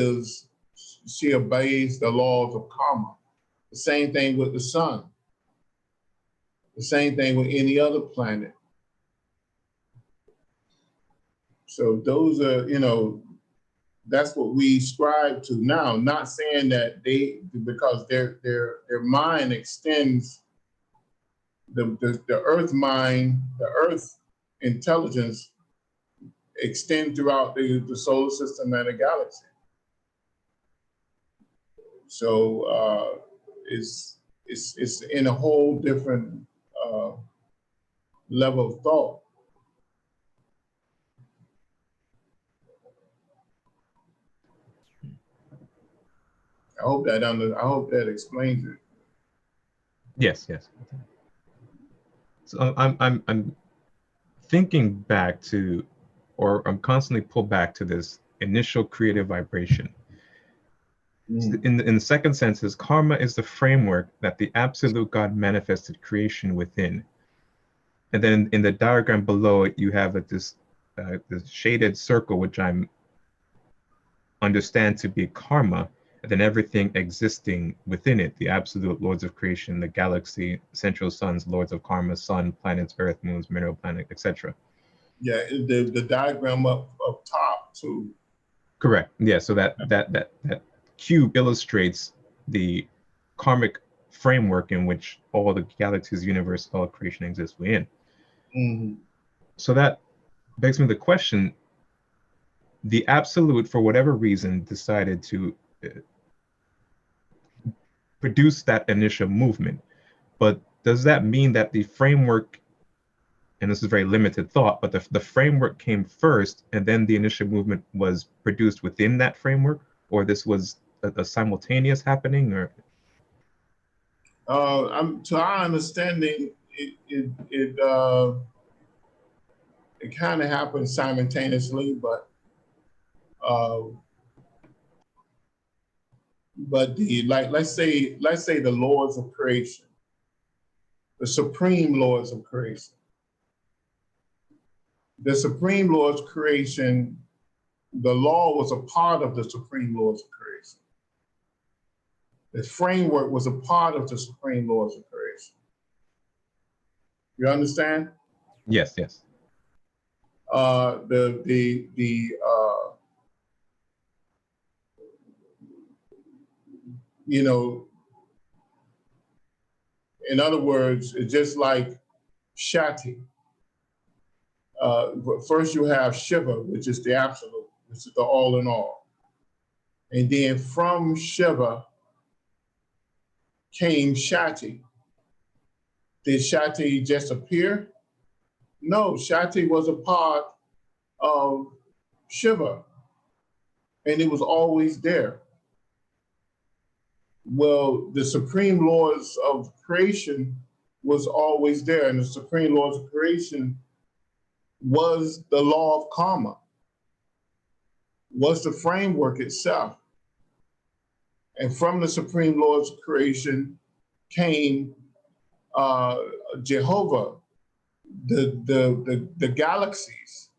obeys the laws of karma. The same thing with the sun. The same thing with any other planet. So those are, that's what we strive to now. Not saying that because their mind extends the earth mind, the earth intelligence extend throughout the solar system and the galaxy. So it's in a whole different level of thought. I hope that explains it. Yes, yes. So I'm thinking back to, or I'm constantly pulled back to this initial creative vibration. Mm. In the second sense, is karma is the framework that the absolute God manifested creation within. And then in the diagram below it, you have this shaded circle, which I'm understand to be karma, and then everything existing within it, the absolute lords of creation, the galaxy, central suns, lords of karma, sun, planets, earth, moons, mineral planet, etc. Yeah, the diagram up top too. Correct. Yeah. So that cube illustrates the karmic framework in which all the galaxies, universe, all creation exists within. Mm-hmm. So that begs me the question: the absolute, for whatever reason, decided to produce that initial movement. But does that mean that the framework, and this is very limited thought, but the framework came first and then the initial movement was produced within that framework? Or this was a simultaneous happening? Or To our understanding, it kind of happened simultaneously, uh, but the like let's say the lords of creation, the supreme lords of creation, the supreme lords of creation, the law was a part of the supreme lords of creation. The framework was a part of the supreme laws of creation. You understand? yes, yes. The you know, in other words, it's just like Shakti. First you have Shiva, which is the absolute, which is the all in all. And then from Shiva came Shakti. Did Shakti just appear? No, Shakti was a part of Shiva, and it was always there. Well, the supreme laws of creation was always there, and the supreme laws of creation was the law of karma, was the framework itself. And from the supreme laws of creation came Jehovah, the galaxies.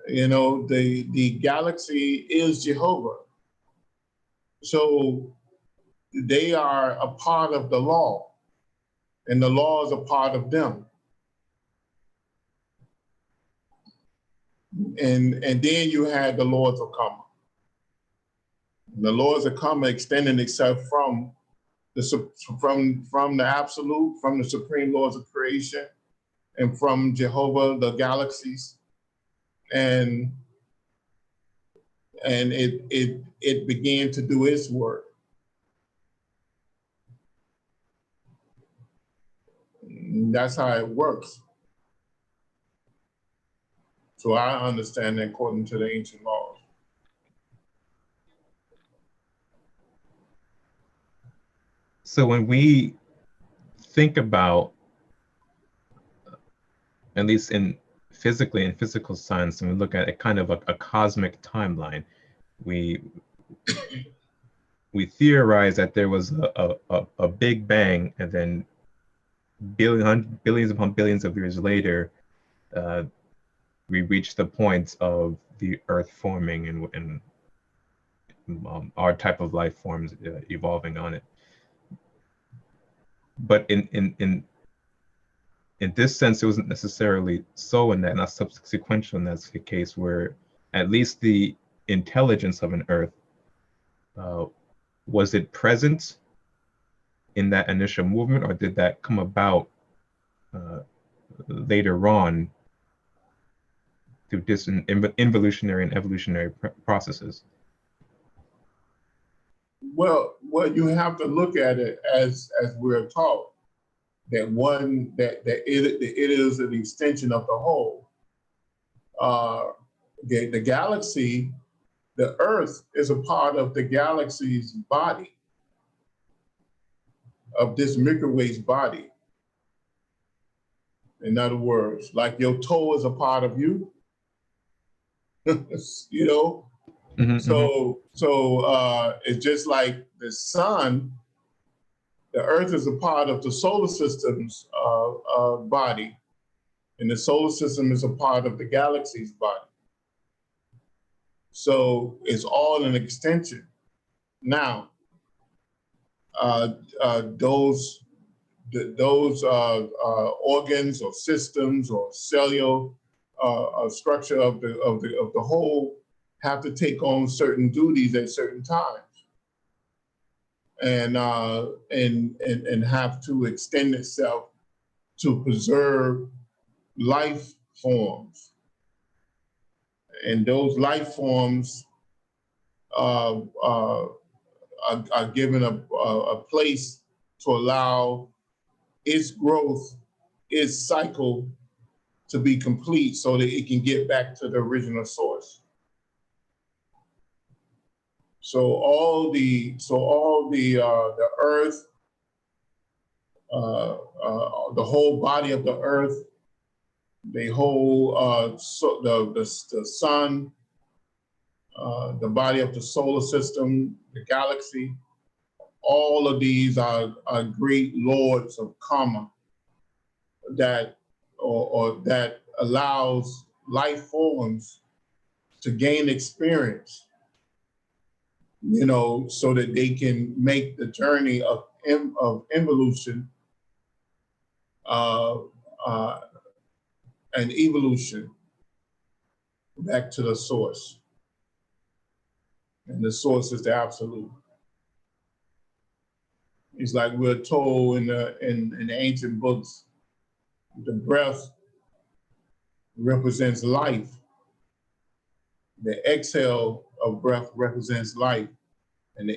You know, the galaxy is Jehovah. So they are a part of the law, and the law is a part of them. And then you had the lords of karma. The lords of karma extending itself from the absolute, from the supreme laws of creation, and from Jehovah, the galaxies, and it began to do its work. That's how it works. So I understand that according to the ancient laws. So when we think about, at least in physical science, and we look at a kind of a cosmic timeline, we we theorize that there was a big bang, and then billions upon billions of years later, we reach the point of the Earth forming and our type of life forms evolving on it. But in this sense, it wasn't necessarily so in that, not subsequential in that case, where at least the intelligence of an Earth, was it present in that initial movement, or did that come about later on through different involutionary and evolutionary processes? Well, you have to look at it as we're taught that it is an extension of the whole. The galaxy the Earth is a part of the galaxy's body, of this Milky Way's body. In other words, like your toe is a part of you, you know? So it's just like the sun, the Earth is a part of the solar system's body, and the solar system is a part of the galaxy's body. So it's all an extension. Now, those organs or systems or cellular structure of the whole have to take on certain duties at certain times, and have to extend itself to preserve life forms. And those life forms are given a place to allow its growth, its cycle to be complete so that it can get back to the original source. So all the earth, the whole body of the earth, the whole the sun, the body of the solar system, the galaxy, all of these are great lords of karma that or that allows life forms to gain experience, you know, so that they can make the journey of evolution and evolution back to the source. And the source is the absolute. It's like we're told in the ancient books, the breath represents life. The exhale of breath represents life, and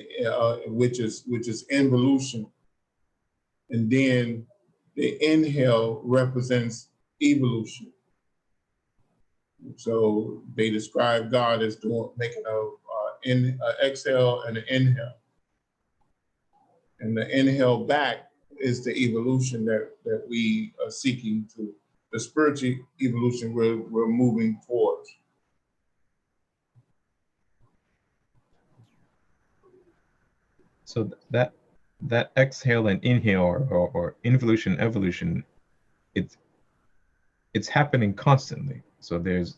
which is involution. And then the inhale represents evolution. So they describe God as making an exhale and an inhale. And the inhale back is the evolution that we are seeking to, the spiritual evolution we're moving towards. So that exhale and inhale or involution, evolution, it's happening constantly. So there's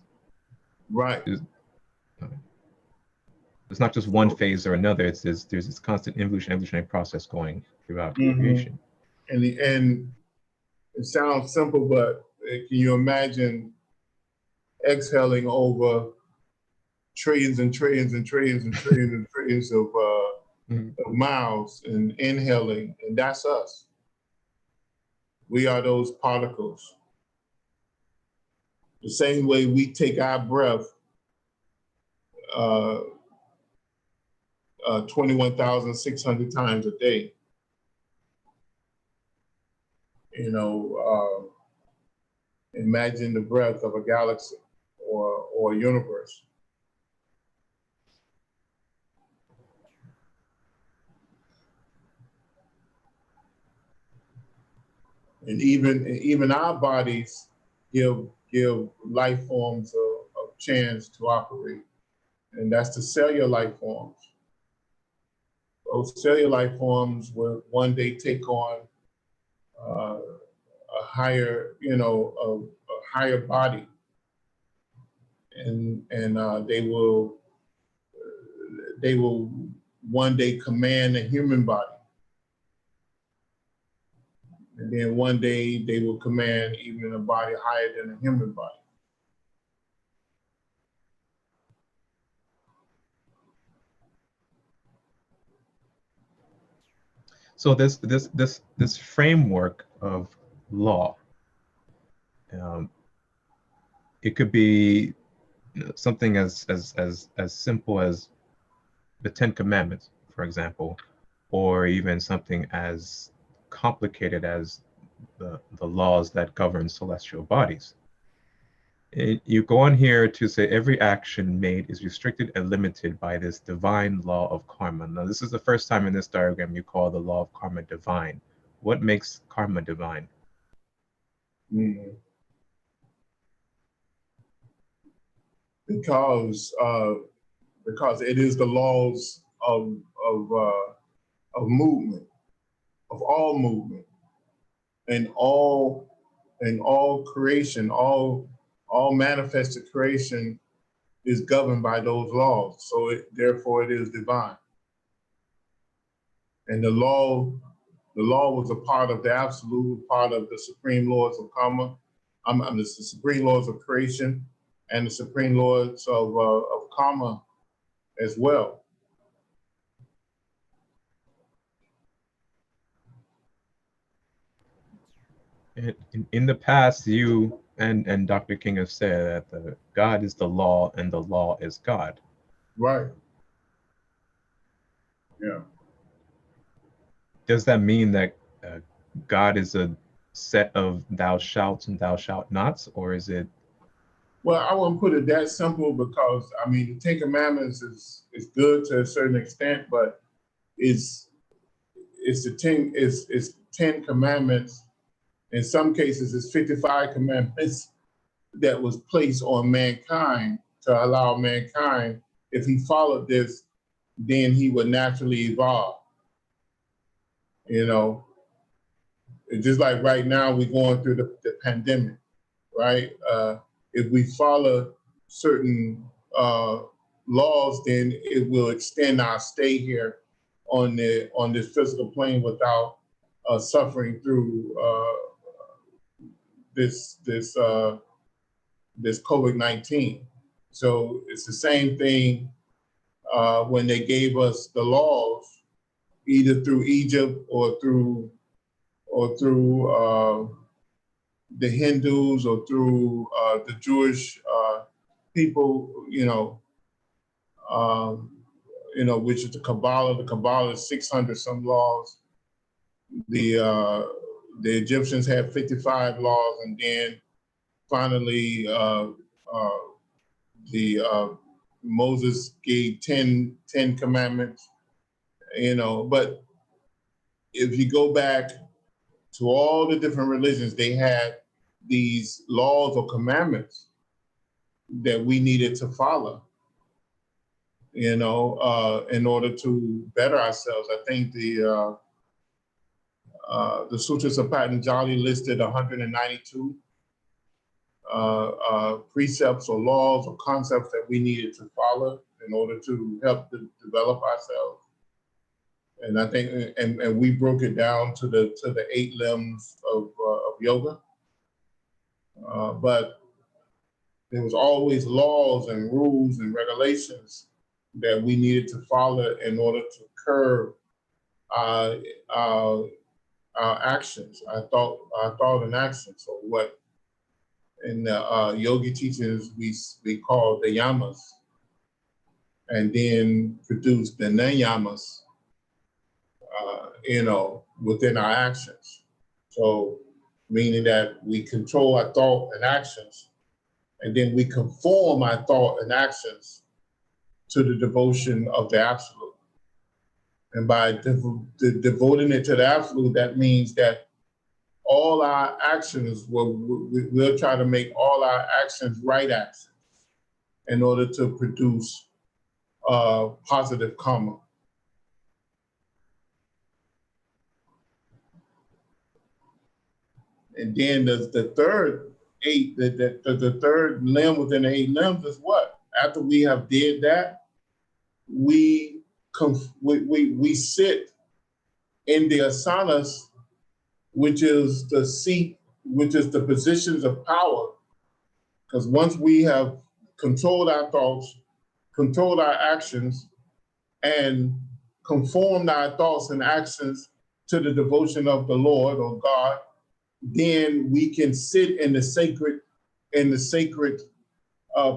it's not just one phase or another. There's this constant evolutionary process going throughout creation. And it sounds simple, but can you imagine exhaling over trillions and trillions and trillions and trillions and trillions of miles, and inhaling, and that's us. We are those particles. The same way we take our breath 21,600 times a day. You know, imagine the breath of a galaxy or a universe. And even our bodies give life forms a chance to operate, and that's the cellular life forms. Those cellular life forms will one day take on a higher, you know, a higher body, and they will one day command a human body. And then one day they will command even a body higher than a human body. So this framework of law, it could be something as simple as the Ten Commandments, for example, or even something as complicated as the laws that govern celestial bodies. You go on here to say every action made is restricted and limited by this divine law of karma. Now, this is the first time in this diagram you call the law of karma divine. What makes karma divine? Mhm. Because it is the laws of movement, of all movement, and all creation, all manifested creation is governed by those laws. So therefore it is divine. And the law was a part of the absolute, part of the supreme laws of karma. The supreme laws of creation and the supreme laws of karma as well. In the past, you and Dr. King have said that God is the law and the law is God. Right. Yeah. Does that mean that God is a set of thou shalt and thou shalt nots, or is it? Well, I wouldn't put it that simple because I mean the Ten Commandments is good to a certain extent, but it's it's 10 commandments. In some cases, it's 55 commandments that was placed on mankind to allow mankind, if he followed this, then he would naturally evolve. You know, it's just like right now we're going through the pandemic, right? If we follow certain laws, then it will extend our stay here on this physical plane without suffering through this COVID-19. So it's the same thing when they gave us the laws, either through Egypt or through the Hindus or through the Jewish people, which is the Kabbalah. The Kabbalah is 600 some laws. The Egyptians had 55 laws, and then finally Moses gave 10 commandments. But if you go back to all the different religions, they had these laws or commandments that we needed to follow, in order to better ourselves. I think the Sutras of Patanjali listed 192 precepts or laws or concepts that we needed to follow in order to help develop ourselves. And I think, and we broke it down to the 8 limbs of yoga. But there was always laws and rules and regulations that we needed to follow in order to curb our actions, our thought and action. So what in the yogi teachings we call the yamas, and then produce the niyamas, within our actions. So meaning that we control our thought and actions, and then we conform our thought and actions to the devotion of the absolute. And by devoting it to the absolute, that means that all our actions, we'll try to make all our actions right actions in order to produce positive karma. And then the third the third limb within the 8 limbs is what? After we have did that, we sit in the asanas, which is the seat, which is the positions of power. Because once we have controlled our thoughts, controlled our actions, and conformed our thoughts and actions to the devotion of the Lord or God, then we can sit in the sacred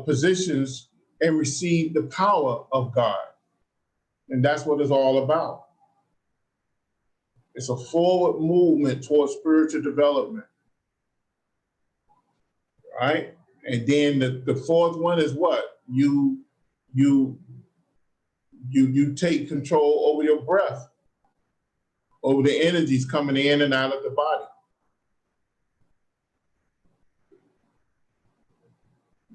positions and receive the power of God. And that's what it's all about. It's a forward movement towards spiritual development, right? And then the fourth one is what? You take control over your breath, over the energies coming in and out of the body.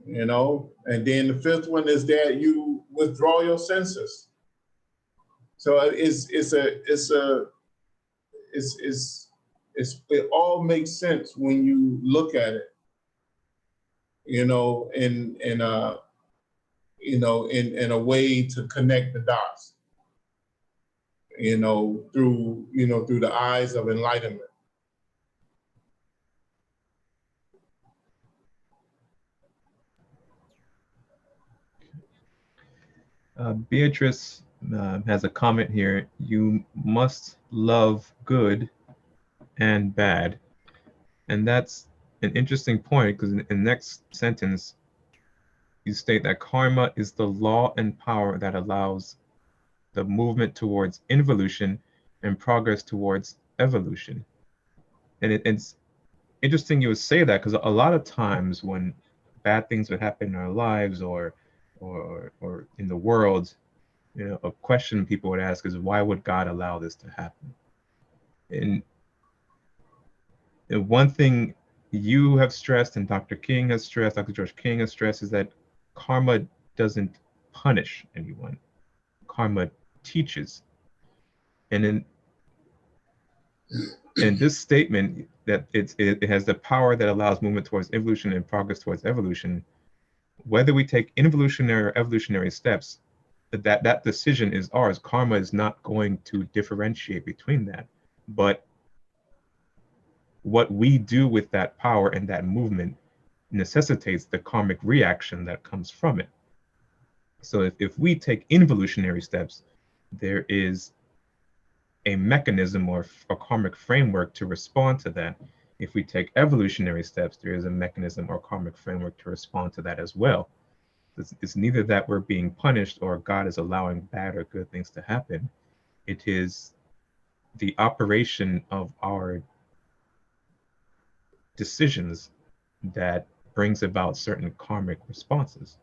You know, and then the fifth one is that you withdraw your senses. So it all makes sense when you look at it, you know, in a way to connect the dots, through the eyes of enlightenment. Beatrice has a comment here. You must love good and bad. And that's an interesting point, because in the next sentence, you state that karma is the law and power that allows the movement towards involution and progress towards evolution. And it's interesting you would say that, because a lot of times when bad things would happen in our lives or in the world, a question people would ask is, why would God allow this to happen? And one thing you have stressed, and Dr. King has stressed, Dr. George King has stressed, is that karma doesn't punish anyone. Karma teaches. And in this statement, that it has the power that allows movement towards evolution and progress towards evolution, whether we take involutionary or evolutionary steps, that decision is ours. Karma is not going to differentiate between that. But what we do with that power and that movement necessitates the karmic reaction that comes from it. So if we take involutionary steps, there is a mechanism or a karmic framework to respond to that. If we take evolutionary steps, there is a mechanism or karmic framework to respond to that as well. It's neither that we're being punished or God is allowing bad or good things to happen. It is the operation of our decisions that brings about certain karmic responses.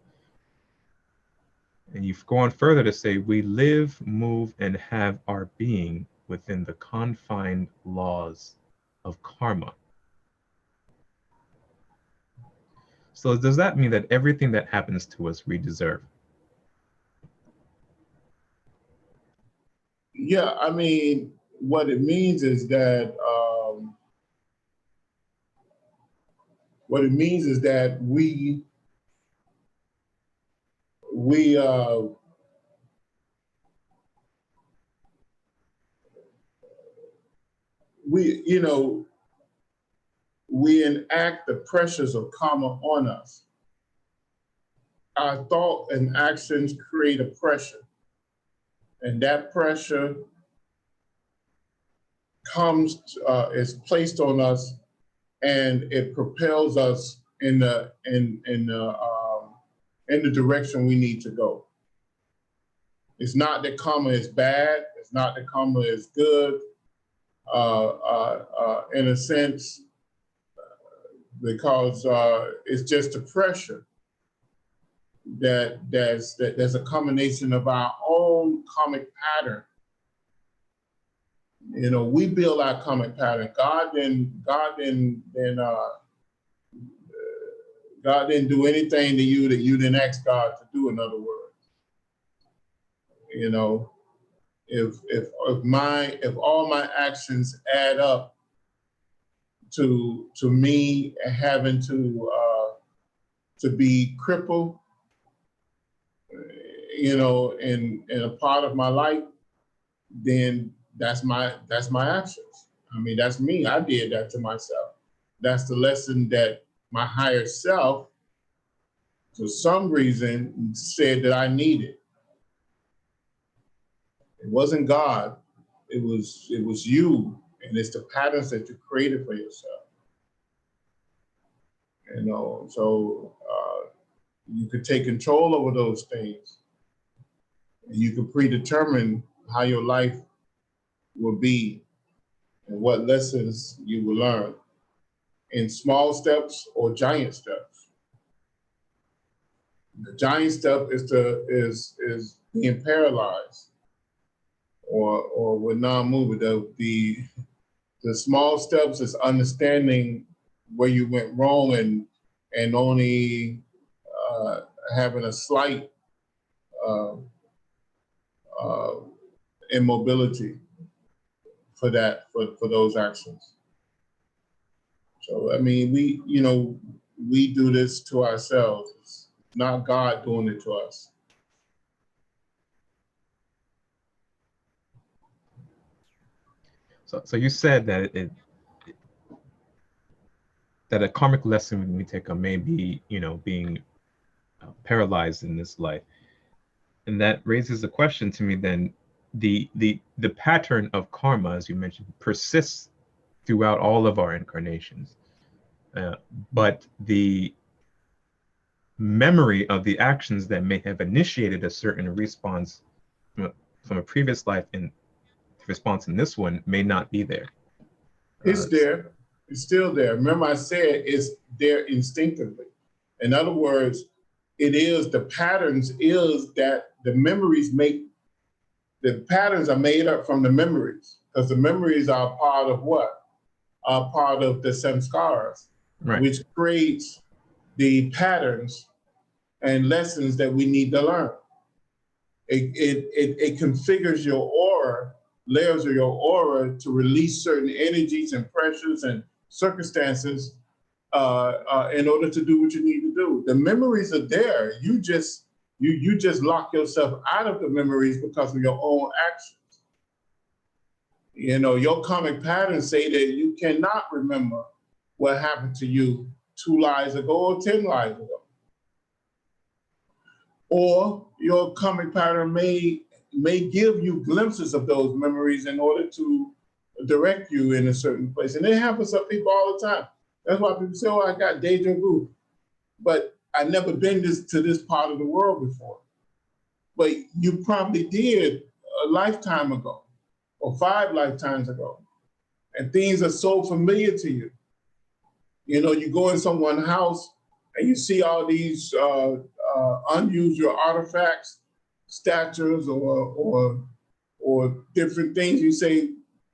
And you've gone further to say, we live, move, and have our being within the confined laws of karma. So does that mean that everything that happens to us we deserve? Yeah, I mean, what it means is that we enact the pressures of karma on us. Our thought and actions create a pressure, and that pressure is placed on us, and it propels us in the direction we need to go. It's not that karma is bad. It's not that karma is good. In a sense, because it's just a pressure there's a combination of our own karmic pattern. We build our karmic pattern. God didn't do anything to you that you didn't ask God to do. In other words, if all my actions add up to me having to be crippled, in a part of my life, then that's my actions. I mean, that's me. I did that to myself. That's the lesson that my higher self, for some reason, said that I needed. It wasn't God. It was you, and it's the patterns that you created for yourself. So you could take control over those things, and you could predetermine how your life will be and what lessons you will learn in small steps or giant steps. The giant step is being paralyzed or with non-movement. The small steps is understanding where you went wrong and only having a slight uh, uh, immobility for those actions. So I mean, we do this to ourselves. It's not God doing it to us. So you said that that a karmic lesson we take on may be, being paralyzed in this life, and that raises the question to me. Then, the pattern of karma, as you mentioned, persists throughout all of our incarnations, but the memory of the actions that may have initiated a certain response from a previous life and the response in this one may not be there. It's there. It's still there. Remember, I said it's there instinctively. In other words, the patterns is that the patterns are made up from the memories, because the memories are part of what? Are part of the samskaras, right, which creates the patterns and lessons that we need to learn. It configures your aura, layers of your aura to release certain energies and pressures and circumstances in order to do what you need to do. The memories are there. You just lock yourself out of the memories because of your own actions. Your karmic patterns say that you cannot remember what happened to you 2 lives ago or 10 lives ago. Or your karmic pattern may give you glimpses of those memories in order to direct you in a certain place. And it happens to people all the time. That's why people say, oh, I got deja vu. But I've never been to this part of the world before. But you probably did a lifetime ago or 5 lifetimes ago. And things are so familiar to you. You go in someone's house and you see all these unusual artifacts, statues, or different things. You say,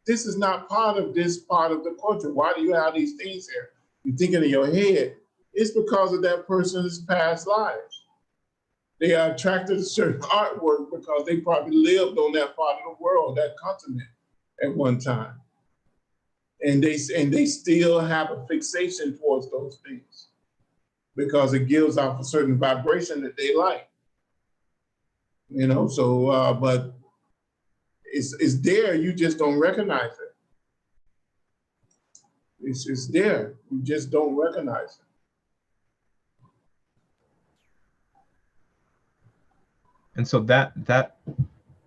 this is not part of this part of the culture. Why do you have these things here? You're thinking in your head, it's because of that person's past lives. They are attracted to certain artwork because they probably lived on that part of the world, that continent at one time. And they still have a fixation towards those things because it gives off a certain vibration that they like. But it's there, you just don't recognize it. It's there, you just don't recognize it. And so that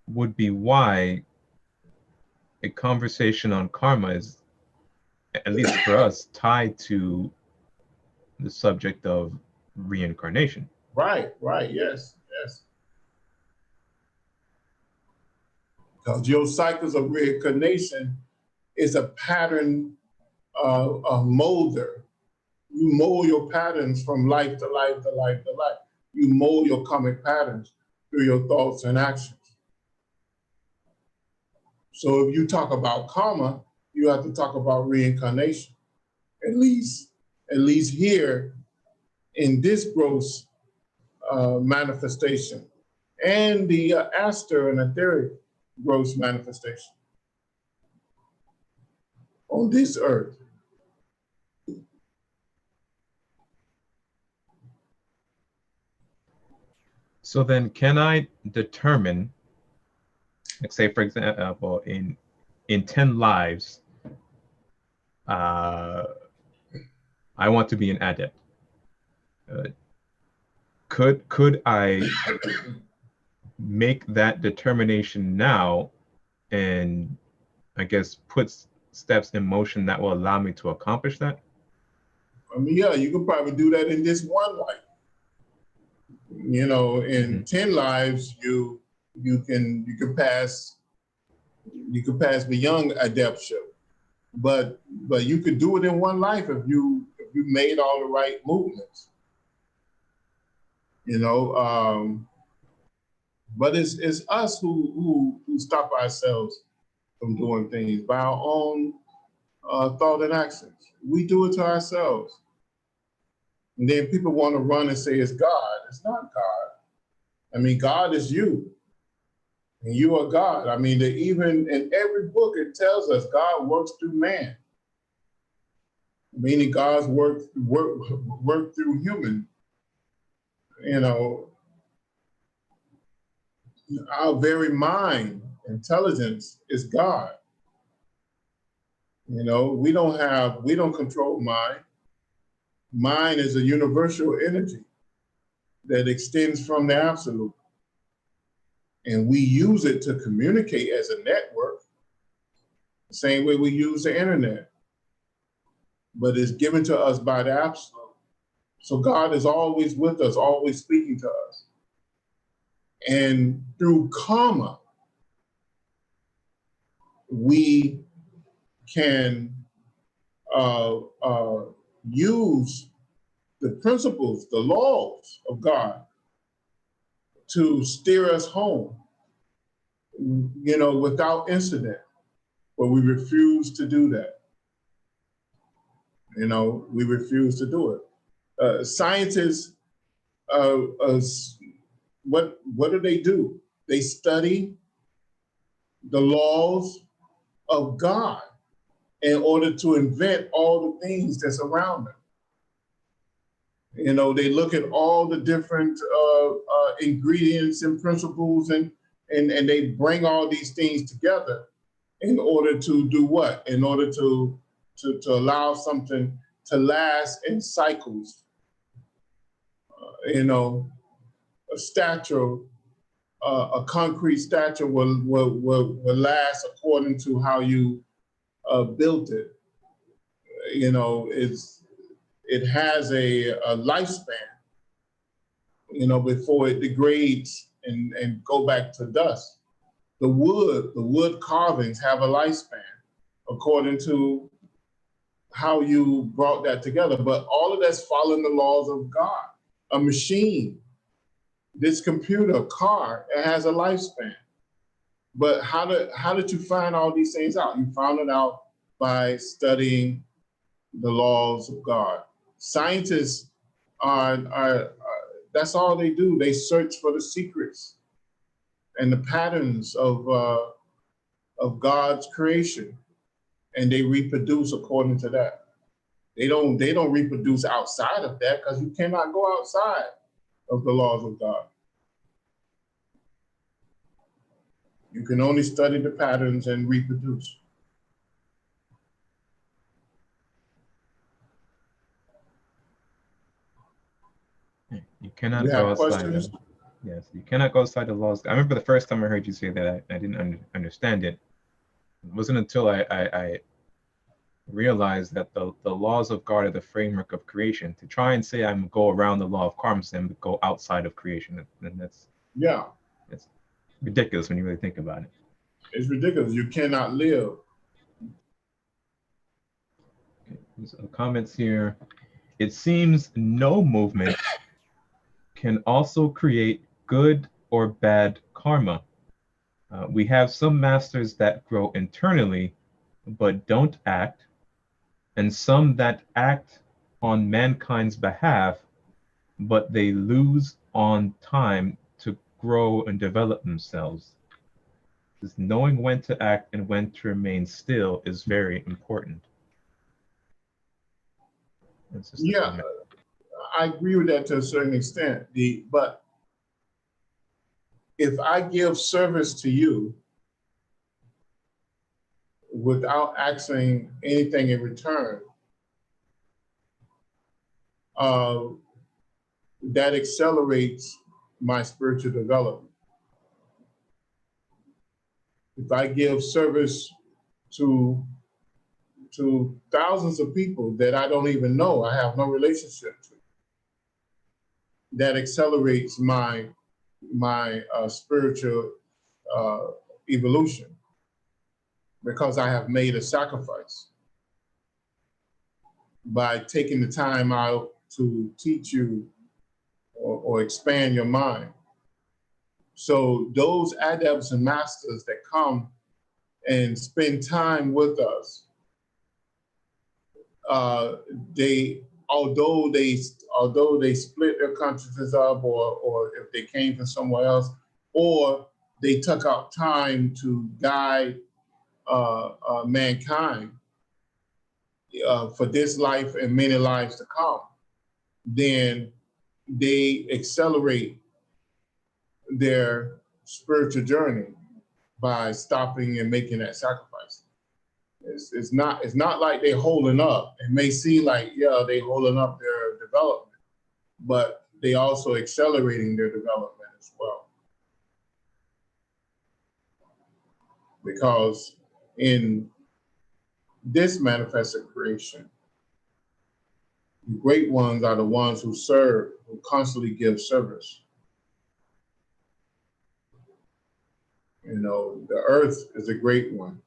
would be why a conversation on karma is, at least for us, tied to the subject of reincarnation. Right, yes. Because your cycles of reincarnation is a pattern a molder. You mold your patterns from life to life to life to life. You mold your karmic patterns through your thoughts and actions. So if you talk about karma, you have to talk about reincarnation. At least here in this gross manifestation and the aster and etheric gross manifestation on this earth. So then, can I determine, like, say, for example, in 10 lives, I want to be an adept. Could I make that determination now, and I guess put steps in motion that will allow me to accomplish that? I mean, yeah, you could probably do that in this one life. In 10 lives, you can pass beyond adeptship, but you could do it in one life if you made all the right movements. you know. But it's us who stop ourselves from doing things by our own thought and actions. We do it to ourselves. And then people want to run and say it's God. It's not God. I mean, God is you. And you are God. I mean, even in every book, it tells us God works through man, meaning God's work through human. You know, our very mind, intelligence is God. You know, we don't control mind. Mind is a universal energy that extends from the absolute. And we use it to communicate as a network, the same way we use the internet. But it's given to us by the absolute. So God is always with us, always speaking to us. And through karma, we can use the principles, the laws of God to steer us home, you know, without incident. But we refuse to do that. You know, we refuse to do it. Scientists, what do? They study the laws of God in order to invent all the things that's around them. You know, they look at all the different ingredients and principles, and they bring all these things together in order to do what? In order to allow something to last in cycles. You know, a statue, a concrete statue will last according to how you built it. You know, it has a lifespan, you know, before it degrades and go back to dust. The wood carvings have a lifespan according to how you brought that together. But all of that's following the laws of God. A machine, this computer, car, it has a lifespan. But how did you find all these things out? You found it out by studying the laws of God. Scientists are that's all they do. They search for the secrets and the patterns of God's creation, and they reproduce according to that. They don't reproduce outside of that, because you cannot go outside of the laws of God. You can only study the patterns and reproduce. You cannot You go have outside questions? yes, you cannot go outside the laws. I remember the first time I heard you say that, I didn't understand it. It wasn't until I realized that the laws of God are the framework of creation. To try and say I'm go around the law of karma and go outside of creation, and that's ridiculous when you really think about it. It's ridiculous. You cannot live. Okay, there's comments here. It seems no movement can also create good or bad karma. We have some masters that grow internally but don't act, and some that act on mankind's behalf, but they lose on time to grow and develop themselves. Because knowing when to act and when to remain still is very important. Yeah, I agree with that to a certain extent. But if I give service to you without asking anything in return, that accelerates my spiritual development. If I give service to thousands of people that I don't even know, I have no relationship to, that accelerates my spiritual evolution, because I have made a sacrifice by taking the time out to teach you or expand your mind. So those adepts and masters that come and spend time with us, although they split their consciousness up, or if they came from somewhere else, or they took out time to guide mankind for this life and many lives to come, then they accelerate their spiritual journey by stopping and making that sacrifice. It's not like they're holding up. It may seem like, yeah, they holding up their development, but they also accelerating their development as well. Because in this manifested creation, the great ones are the ones who serve, who constantly give service. You know, the earth is a great one.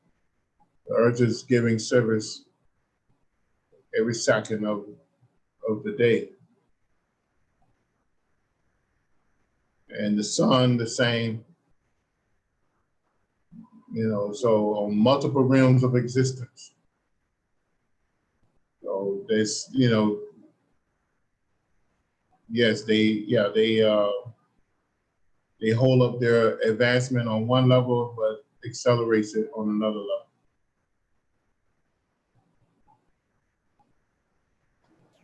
The earth is giving service every second of the day. And the sun, the same. You know, so on multiple realms of existence. So there's, you know, yes, they hold up their advancement on one level, but accelerates it on another level.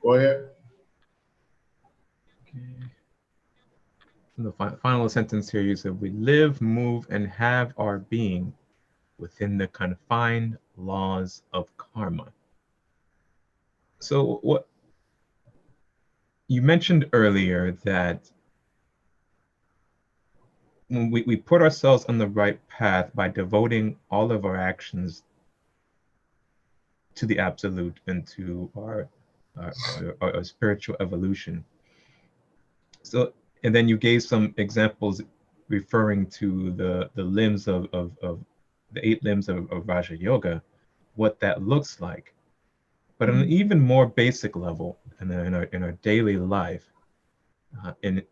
Go ahead. Okay. In the final sentence here, you said, we live, move, and have our being within the confined laws of karma. So what you mentioned earlier, that when we put ourselves on the right path by devoting all of our actions to the absolute and to our spiritual evolution. So, and then you gave some examples referring to the limbs of the 8 limbs of Raja Yoga, what that looks like. But on an even more basic level, in our daily life, and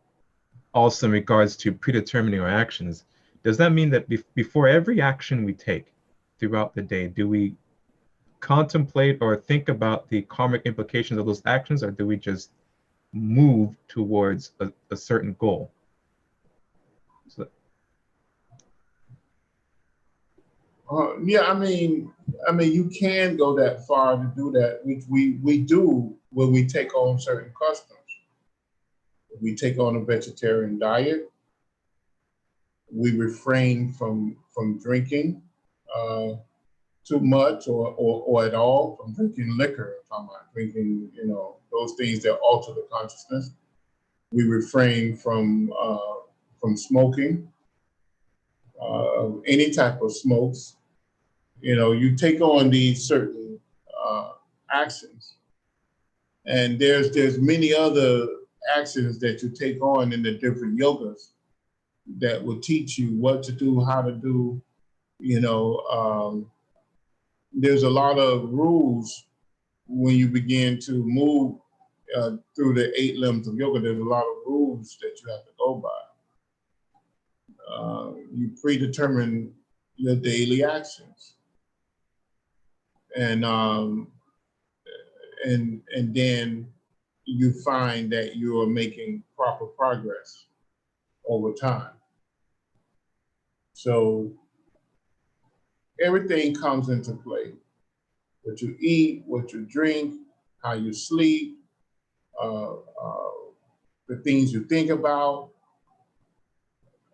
also in regards to predetermining our actions, does that mean that before every action we take throughout the day, do we contemplate or think about the karmic implications of those actions, or do we just move towards a certain goal? So, yeah, I mean, you can go that far to do that, which we do when we take on certain customs. If we take on a vegetarian diet, we refrain from drinking too much or at all, from drinking liquor. I'm talking about drinking, you know, those things that alter the consciousness. We refrain from smoking, any type of smokes. You know, you take on these certain actions, and there's many other actions that you take on in the different yogas that will teach you what to do, how to do. You know, there's a lot of rules when you begin to move through the 8 limbs of yoga. There's a lot of rules that you have to go by. You predetermine your daily actions, and then you find that you are making proper progress over time. So everything comes into play. What you eat, what you drink, how you sleep, the things you think about,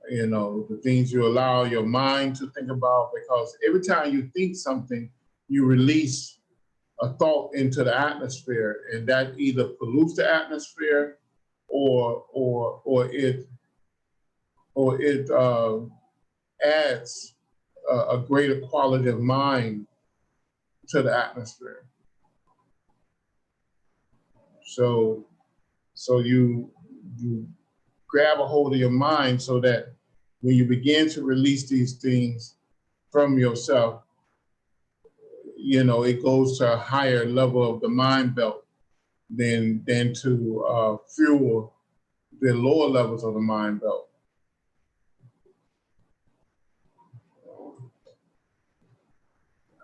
you know, the things you allow your mind to think about, because every time you think something, you release a thought into the atmosphere, and that either pollutes the atmosphere or it adds a greater quality of mind to the atmosphere. So you grab a hold of your mind so that when you begin to release these things from yourself, you know, it goes to a higher level of the mind belt than to fuel the lower levels of the mind belt.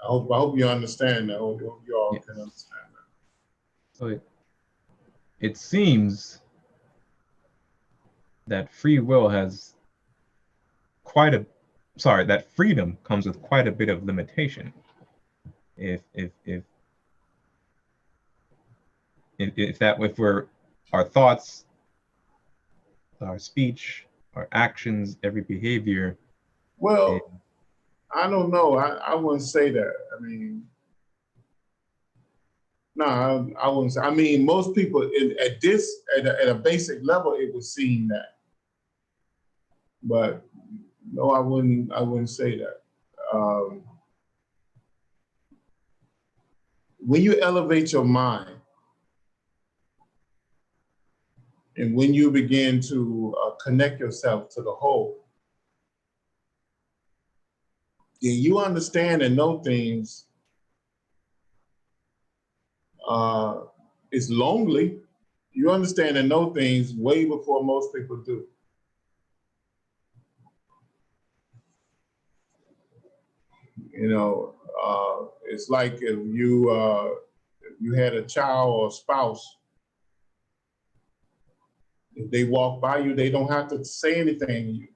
I hope you understand that. I hope you all Yes. can understand that. So it seems that free will has that freedom comes with quite a bit of limitation. If our thoughts, our speech, our actions, every behavior. Well, I don't know. I wouldn't say that. I mean, no, I wouldn't say. I mean, most people at a basic level, it would seem that. But no, I wouldn't say that. When you elevate your mind and when you begin to connect yourself to the whole, then you understand and know things. It's lonely. You understand and know things way before most people do. You know, it's like if you had a child or a spouse, if they walk by you, they don't have to say anything.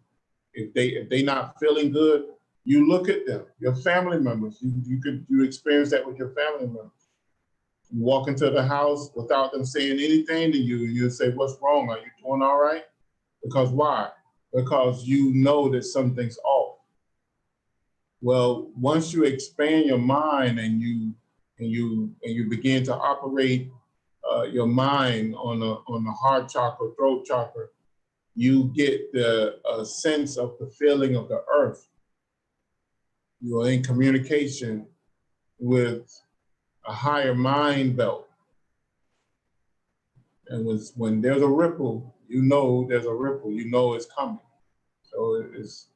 If they not feeling good, you look at them. Your family members, you experience that with your family members. You walk into the house without them saying anything to you, you say, "What's wrong? Are you doing all right?" Because why? Because you know that something's off. Well, once you expand your mind and you begin to operate your mind on the heart chakra, throat chakra, you get the sense of the feeling of the earth. You are in communication with a higher mind belt. And when there's a ripple, you know there's a ripple, you know it's coming. So it's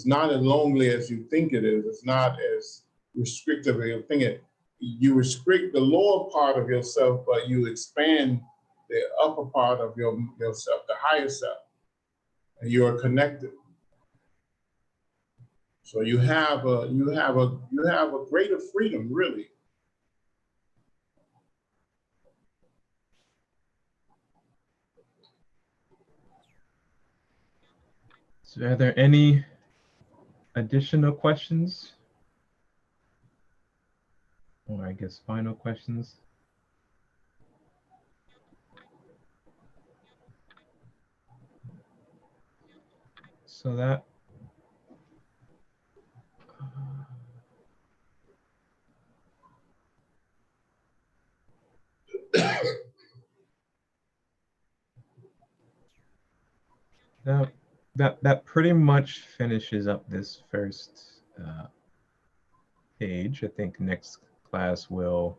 not as lonely as you think it is. It's not as restrictive as you think it. You restrict the lower part of yourself, but you expand the upper part of yourself, the higher self, and you are connected. So you have a greater freedom, really. So are there any additional questions? Or I guess final questions? So that that pretty much finishes up this first page. I think next class will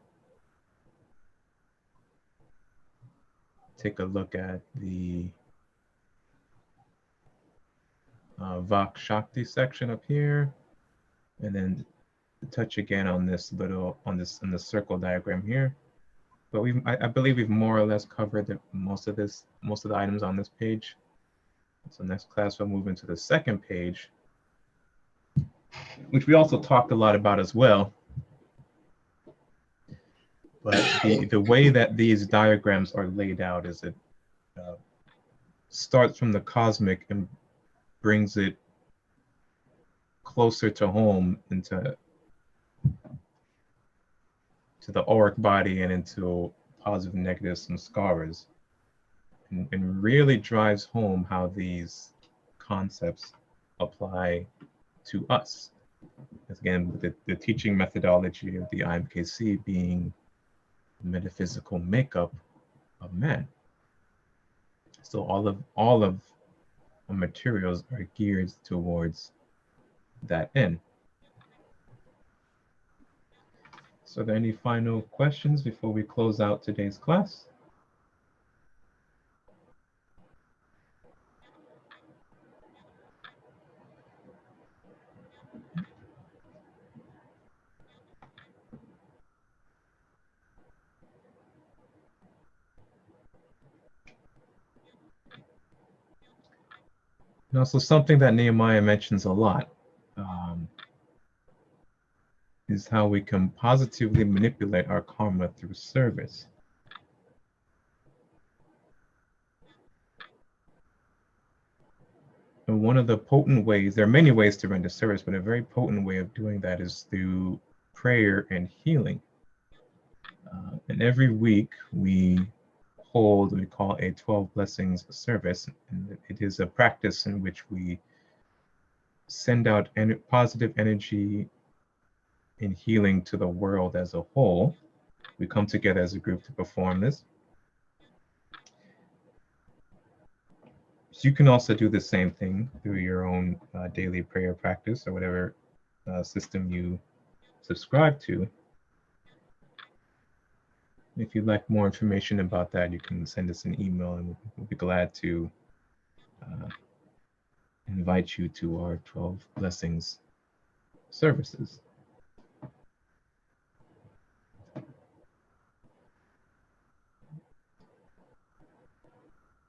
take a look at the Vak Shakti section up here, and then touch again on this on the circle diagram here. But I believe we've more or less covered most of the items on this page. So next class we'll move into the second page, which we also talked a lot about as well. But the way that these diagrams are laid out is it starts from the cosmic and brings it closer to home into the auric body and into positive, negative, samskaras, and really drives home how these concepts apply to us. Again, the teaching methodology of the IMKC being metaphysical makeup of man. So all of the materials are geared towards that end. So are there any final questions before we close out today's class? And also something that Nehemiah mentions a lot is how we can positively manipulate our karma through service. And one of the potent ways, there are many ways to render service, but a very potent way of doing that is through prayer and healing. And every week we hold what we call a 12 blessings service. And it is a practice in which we send out positive energy in healing to the world as a whole. We come together as a group to perform this. So you can also do the same thing through your own daily prayer practice or whatever system you subscribe to. If you'd like more information about that, you can send us an email and we'll be glad to invite you to our 12 blessings services.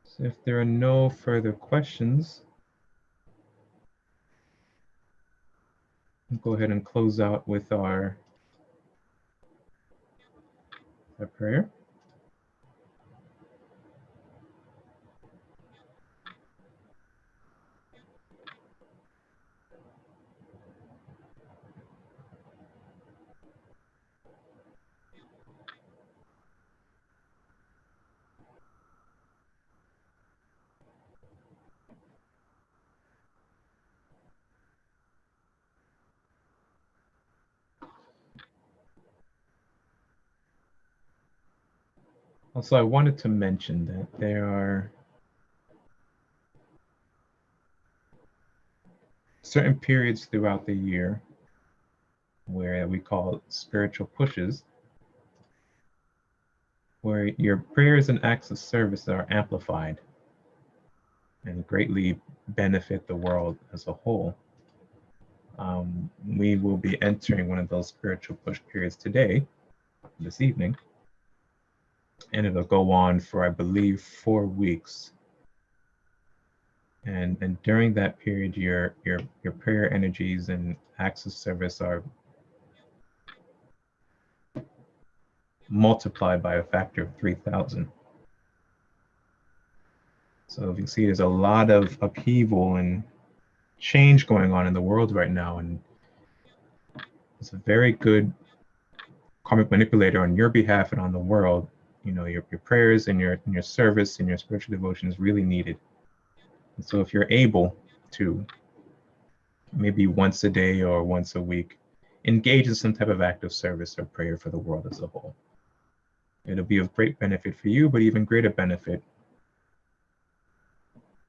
So if there are no further questions, we'll go ahead and close out with our prayer. Also, I wanted to mention that there are certain periods throughout the year where we call spiritual pushes, where your prayers and acts of service are amplified and greatly benefit the world as a whole. We will be entering one of those spiritual push periods today, this evening, and it'll go on for, I believe, 4 weeks. And during that period, your prayer energies and acts of service are multiplied by a factor of 3,000. So if you see, there's a lot of upheaval and change going on in the world right now, and it's a very good karmic manipulator on your behalf and on the world. You know, your prayers and your service and your spiritual devotion is really needed. And so if you're able to, maybe once a day or once a week, engage in some type of act of service or prayer for the world as a whole. It'll be of great benefit for you, but even greater benefit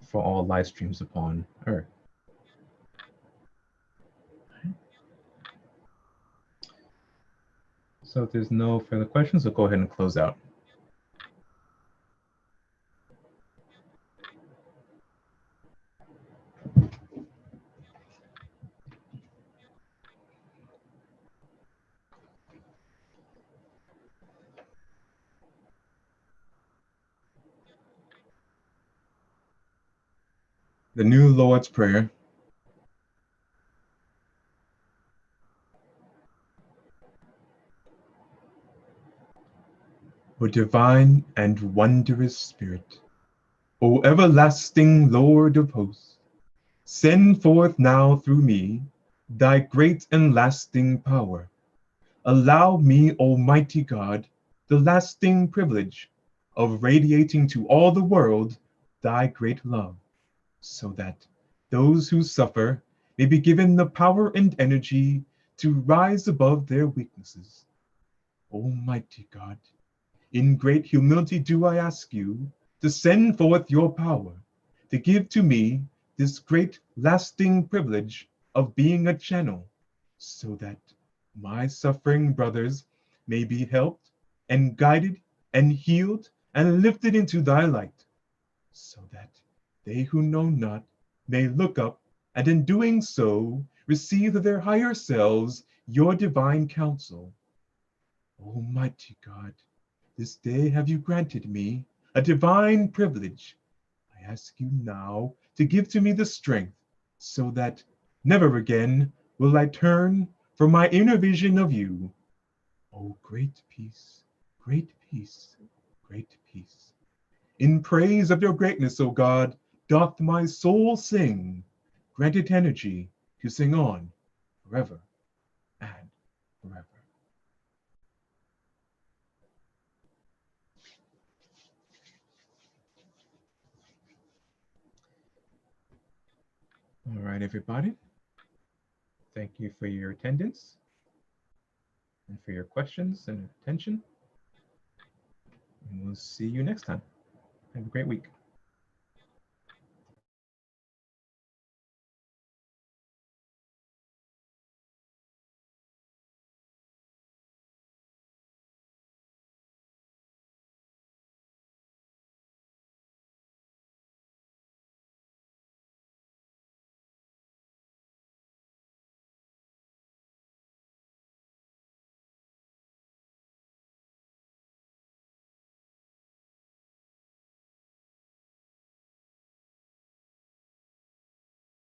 for all live streams upon Earth. So if there's no further questions, we'll go ahead and close out. The New Lord's Prayer. O divine and wondrous Spirit, O everlasting Lord of hosts, send forth now through me thy great and lasting power. Allow me, Almighty God, the lasting privilege of radiating to all the world thy great love, so that those who suffer may be given the power and energy to rise above their weaknesses. Almighty God, in great humility do I ask you to send forth your power, to give to me this great lasting privilege of being a channel, so that my suffering brothers may be helped and guided and healed and lifted into thy light, so that they who know not may look up and in doing so receive of their higher selves your divine counsel. Almighty God, this day have you granted me a divine privilege. I ask you now to give to me the strength so that never again will I turn from my inner vision of you. Oh, great peace, great peace, great peace. In praise of your greatness, O God, doth my soul sing. Grant it energy to sing on forever and forever. All right, everybody. Thank you for your attendance and for your questions and attention. And we'll see you next time. Have a great week.